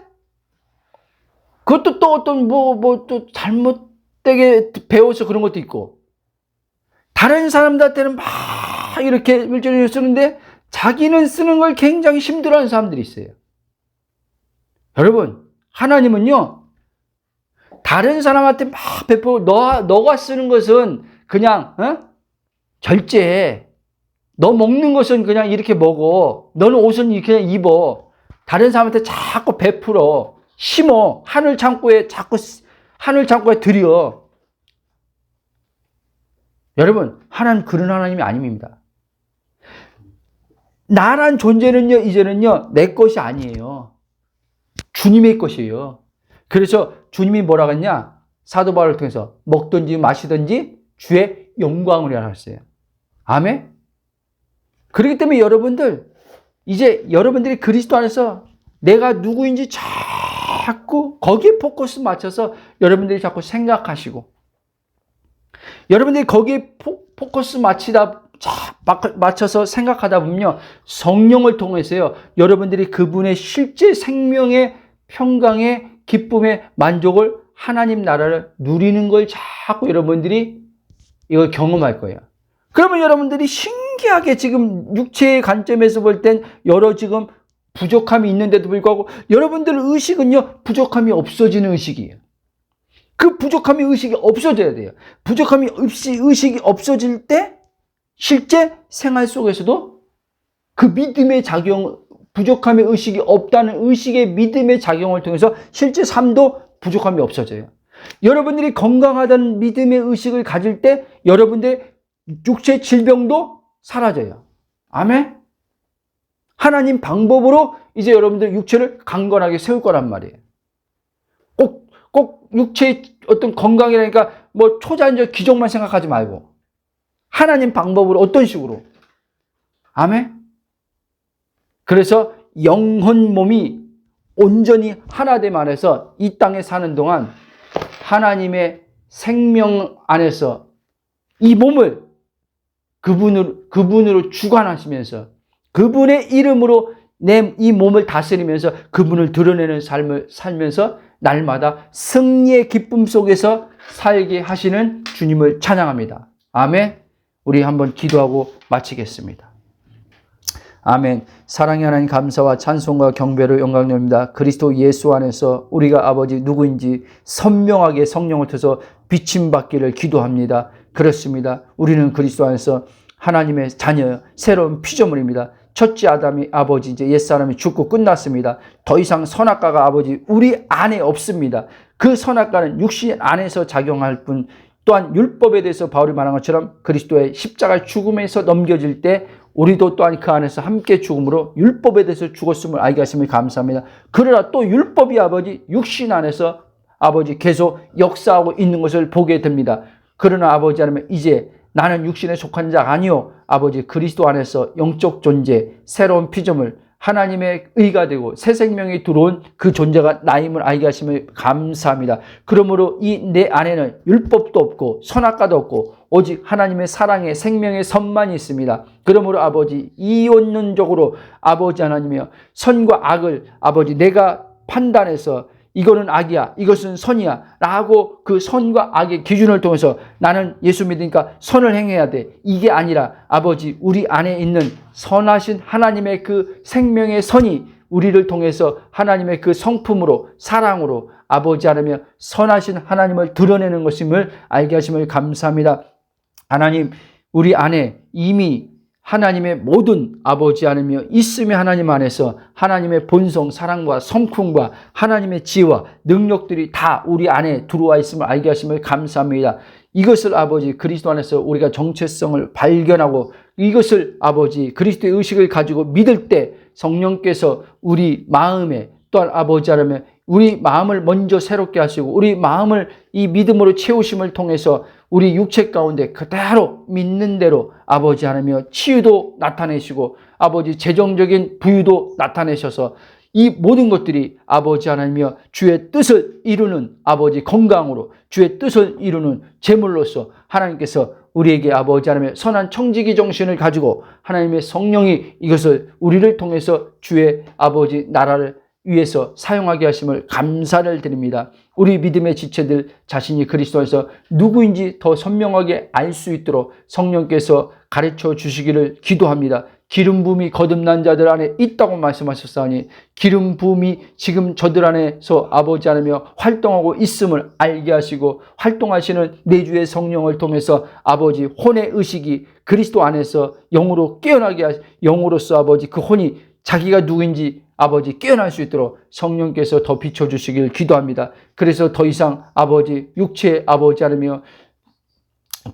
그것도 또 어떤 또 잘못되게 배워서 그런 것도 있고, 다른 사람들한테는 막 이렇게 물질을 쓰는데 자기는 쓰는 걸 굉장히 힘들어하는 사람들이 있어요. 여러분, 하나님은요, 다른 사람한테 막 베풀고 너가 쓰는 것은 그냥 절제해. 너 먹는 것은 그냥 이렇게 먹어. 너는 옷은 그냥 입어. 다른 사람한테 자꾸 베풀어. 심어. 하늘 창고에 들여. 여러분, 하나님 그런 하나님이 아닙니다. 나란 존재는요, 이제는요, 내 것이 아니에요. 주님의 것이에요. 그래서 주님이 뭐라고 했냐? 사도 바울을 통해서 먹든지 마시든지 주의 영광을 위하여 하셨어요. 아멘? 그렇기 때문에 여러분들이 그리스도 안에서 내가 누구인지 자꾸 거기에 포커스 맞춰서 여러분들이 자꾸 생각하시고, 여러분들이 거기에 포커스 맞춰서 생각하다 보면요, 성령을 통해서요, 여러분들이 그분의 실제 생명의 평강의 기쁨의 만족을, 하나님 나라를 누리는 걸 자꾸 여러분들이 이걸 경험할 거예요. 그러면 여러분들이 신기하게 지금 육체의 관점에서 볼 땐 여러 지금 부족함이 있는데도 불구하고 여러분들 의식은요, 부족함이 없어지는 의식이에요. 그 부족함의 의식이 없어져야 돼요. 부족함이 의식이 없어질 때 실제 생활 속에서도 그 믿음의 작용, 부족함의 의식이 없다는 의식의 믿음의 작용을 통해서 실제 삶도 부족함이 없어져요. 여러분들이 건강하다는 믿음의 의식을 가질 때 여러분들의 육체 질병도 사라져요. 아멘? 하나님 방법으로 이제 여러분들 육체를 강건하게 세울 거란 말이에요. 꼭 육체의 어떤 건강이라니까 뭐 초자연적 기적만 생각하지 말고 하나님 방법으로 어떤 식으로. 아멘? 그래서 영혼 몸이 온전히 하나됨 안에서 이 땅에 사는 동안 하나님의 생명 안에서 이 몸을 그분으로 주관하시면서 그분의 이름으로 이 몸을 다스리면서 그분을 드러내는 삶을 살면서 날마다 승리의 기쁨 속에서 살게 하시는 주님을 찬양합니다. 아멘. 우리 한번 기도하고 마치겠습니다. 아멘. 사랑의 하나님, 감사와 찬송과 경배를 영광 돌립니다. 그리스도 예수 안에서 우리가 아버지 누구인지 선명하게 성령을 통해서 비침받기를 기도합니다. 그렇습니다. 우리는 그리스도 안에서 하나님의 자녀, 새로운 피조물입니다. 첫째 아담이 아버지 이제 옛사람이 죽고 끝났습니다. 더 이상 선악과가 아버지 우리 안에 없습니다. 그 선악과는 육신 안에서 작용할 뿐, 또한 율법에 대해서 바울이 말한 것처럼 그리스도의 십자가 죽음에서 넘겨질 때 우리도 또한 그 안에서 함께 죽음으로 율법에 대해서 죽었음을 알게 하심을 감사합니다. 그러나 또 율법이 아버지 육신 안에서 아버지 계속 역사하고 있는 것을 보게 됩니다. 그러나 아버지 하나님, 이제 나는 육신에 속한 자가 아니요 아버지 그리스도 안에서 영적 존재, 새로운 피조물, 하나님의 의가 되고 새 생명이 들어온 그 존재가 나임을 알게 하심을 감사합니다. 그러므로 이 내 안에는 율법도 없고 선악과도 없고 오직 하나님의 사랑의 생명의 선만이 있습니다. 그러므로 아버지 이원론적으로 아버지 하나님이여 선과 악을 아버지 내가 판단해서 이거는 악이야, 이것은 선이야 라고 그 선과 악의 기준을 통해서 나는 예수 믿으니까 선을 행해야 돼, 이게 아니라 아버지 우리 안에 있는 선하신 하나님의 그 생명의 선이 우리를 통해서 하나님의 그 성품으로 사랑으로 아버지 하나님 선하신 하나님을 드러내는 것임을 알게 하심을 감사합니다. 하나님 우리 안에 이미 하나님의 모든 아버지 하나님이여 있음이 하나님 안에서 하나님의 본성 사랑과 성품과 하나님의 지혜와 능력들이 다 우리 안에 들어와 있음을 알게 하심을 감사합니다. 이것을 아버지 그리스도 안에서 우리가 정체성을 발견하고 이것을 아버지 그리스도의 의식을 가지고 믿을 때 성령께서 우리 마음에 또한 아버지 하나님 우리 마음을 먼저 새롭게 하시고 우리 마음을 이 믿음으로 채우심을 통해서 우리 육체 가운데 그대로 믿는 대로 아버지 하나님이여 치유도 나타내시고 아버지 재정적인 부유도 나타내셔서 이 모든 것들이 아버지 하나님이여 주의 뜻을 이루는 아버지 건강으로 주의 뜻을 이루는 제물로서 하나님께서 우리에게 아버지 하나님의 선한 청지기 정신을 가지고 하나님의 성령이 이것을 우리를 통해서 주의 아버지 나라를 위해서 사용하게 하심을 감사를 드립니다. 우리 믿음의 지체들 자신이 그리스도에서 누구인지 더 선명하게 알 수 있도록 성령께서 가르쳐 주시기를 기도합니다. 기름 부음이 거듭난 자들 안에 있다고 말씀하셨사오니 기름 부음이 지금 저들 안에서 아버지 하나며 활동하고 있음을 알게 하시고 활동하시는 내주의 성령을 통해서 아버지 혼의 의식이 그리스도 안에서 영으로 깨어나게 하시 영으로서 아버지 그 혼이 자기가 누구인지 아버지 깨어날 수 있도록 성령께서 더 비춰주시길 기도합니다. 그래서 더 이상 아버지 육체의 아버지 하나며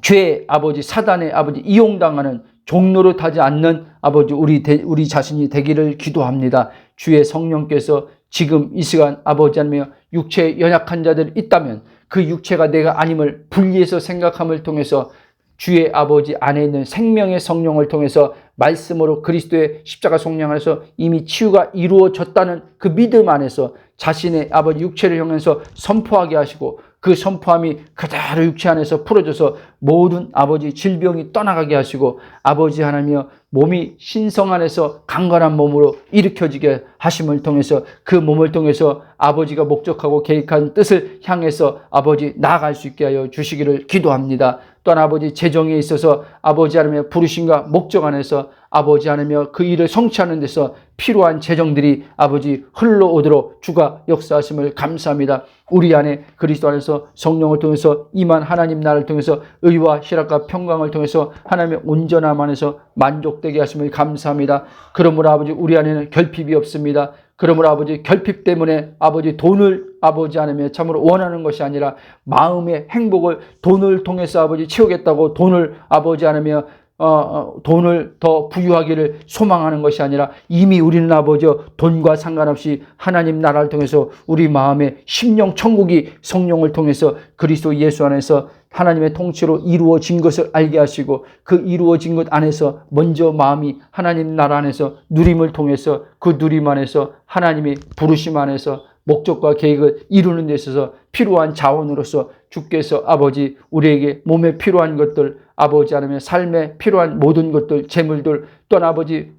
죄의 아버지 사단의 아버지 이용당하는 종로로 타지 않는 아버지 우리 자신이 되기를 기도합니다. 주의 성령께서 지금 이 시간 아버지 하나며 육체에 연약한 자들이 있다면 그 육체가 내가 아님을 분리해서 생각함을 통해서 주의 아버지 안에 있는 생명의 성령을 통해서 말씀으로 그리스도의 십자가 성령 안에서 이미 치유가 이루어졌다는 그 믿음 안에서 자신의 아버지 육체를 향해서 선포하게 하시고 그 선포함이 그대로 육체 안에서 풀어져서 모든 아버지 질병이 떠나가게 하시고 아버지 하나님이여 몸이 신성 안에서 강건한 몸으로 일으켜지게 하심을 통해서 그 몸을 통해서 아버지가 목적하고 계획한 뜻을 향해서 아버지 나아갈 수 있게 하여 주시기를 기도합니다. 또한 아버지 재정에 있어서 아버지 하나님의 부르심과 목적 안에서 아버지 하나님의 그 일을 성취하는 데서 필요한 재정들이 아버지 흘러오도록 주가 역사하심을 감사합니다. 우리 안에 그리스도 안에서 성령을 통해서 임한 하나님 나라를 통해서 의와 희락과 평강을 통해서 하나님의 온전함 안에서 만족되게 하심을 감사합니다. 그러므로 아버지 우리 안에는 결핍이 없습니다. 그러므로 아버지 결핍 때문에 아버지 돈을 아버지 하나님의 참으로 원하는 것이 아니라 마음의 행복을 돈을 통해서 아버지 채우겠다고 돈을 아버지 하나님의 돈을 더 부유하기를 소망하는 것이 아니라 이미 우리는 아버지 돈과 상관없이 하나님 나라를 통해서 우리 마음의 심령 천국이 성령을 통해서 그리스도 예수 안에서 하나님의 통치로 이루어진 것을 알게 하시고 그 이루어진 것 안에서 먼저 마음이 하나님 나라 안에서 누림을 통해서 그 누림 안에서 하나님의 부르심 안에서 목적과 계획을 이루는 데 있어서 필요한 자원으로서 주께서 아버지 우리에게 몸에 필요한 것들 아버지 하나님의 삶에 필요한 모든 것들 재물들 또한 아버지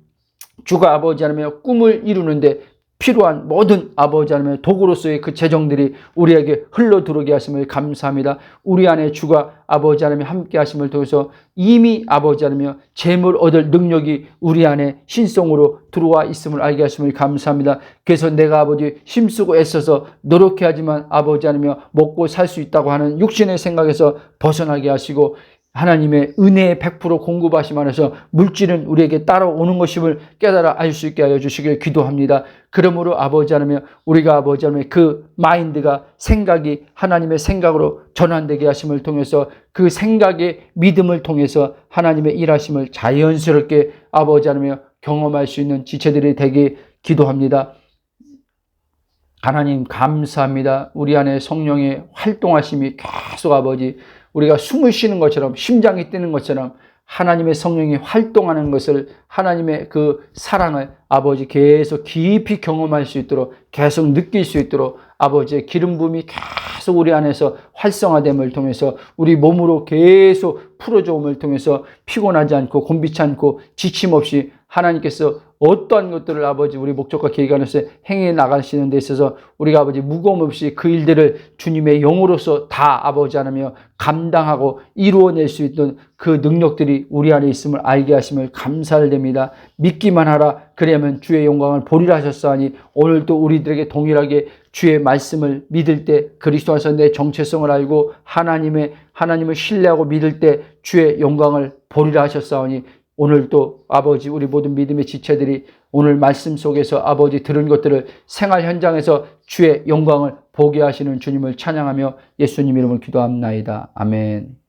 주가 아버지 하나님의 꿈을 이루는데 필요한 모든 아버지 하나님의 도구로서의 그 재정들이 우리에게 흘러들어오게 하심을 감사합니다. 우리 안에 주가 아버지 하나님의 함께 하심을 통해서 이미 아버지 하나님의 재물 얻을 능력이 우리 안에 신성으로 들어와 있음을 알게 하심을 감사합니다. 그래서 내가 아버지 힘쓰고 애써서 노력해야 하지만 아버지 하나님의 먹고 살 수 있다고 하는 육신의 생각에서 벗어나게 하시고 하나님의 은혜의 100% 공급하심 안에서 물질은 우리에게 따라오는 것임을 깨달아 알 수 있게 하여 주시길 기도합니다. 그러므로 아버지 하나님 우리가 아버지 하나님 그 마인드가 생각이 하나님의 생각으로 전환되게 하심을 통해서 그 생각의 믿음을 통해서 하나님의 일하심을 자연스럽게 아버지 하나님 경험할 수 있는 지체들이 되게 기도합니다. 하나님 감사합니다. 우리 안에 성령의 활동하심이 계속 아버지 우리가 숨을 쉬는 것처럼 심장이 뛰는 것처럼 하나님의 성령이 활동하는 것을 하나님의 그 사랑을 아버지 계속 깊이 경험할 수 있도록 계속 느낄 수 있도록 아버지의 기름 부음이 계속 우리 안에서 활성화됨을 통해서 우리 몸으로 계속 풀어줘옴을 통해서 피곤하지 않고 곤비치 않고 지침 없이 하나님께서 어떠한 것들을 아버지 우리 목적과 계획 안에서 행해 나가시는 데 있어서 우리가 아버지 무거움 없이 그 일들을 주님의 영으로서 다 아버지 하나며 감당하고 이루어낼 수 있던 그 능력들이 우리 안에 있음을 알게 하심을 감사를 드립니다. 믿기만 하라. 그래야만 주의 영광을 보리라 하셨사오니 오늘도 우리들에게 동일하게 주의 말씀을 믿을 때 그리스도 안에서 내 정체성을 알고 하나님을 신뢰하고 믿을 때 주의 영광을 보리라 하셨사오니 오늘도 아버지 우리 모든 믿음의 지체들이 오늘 말씀 속에서 아버지 들은 것들을 생활 현장에서 주의 영광을 보게 하시는 주님을 찬양하며 예수님 이름으로 기도합나이다. 아멘.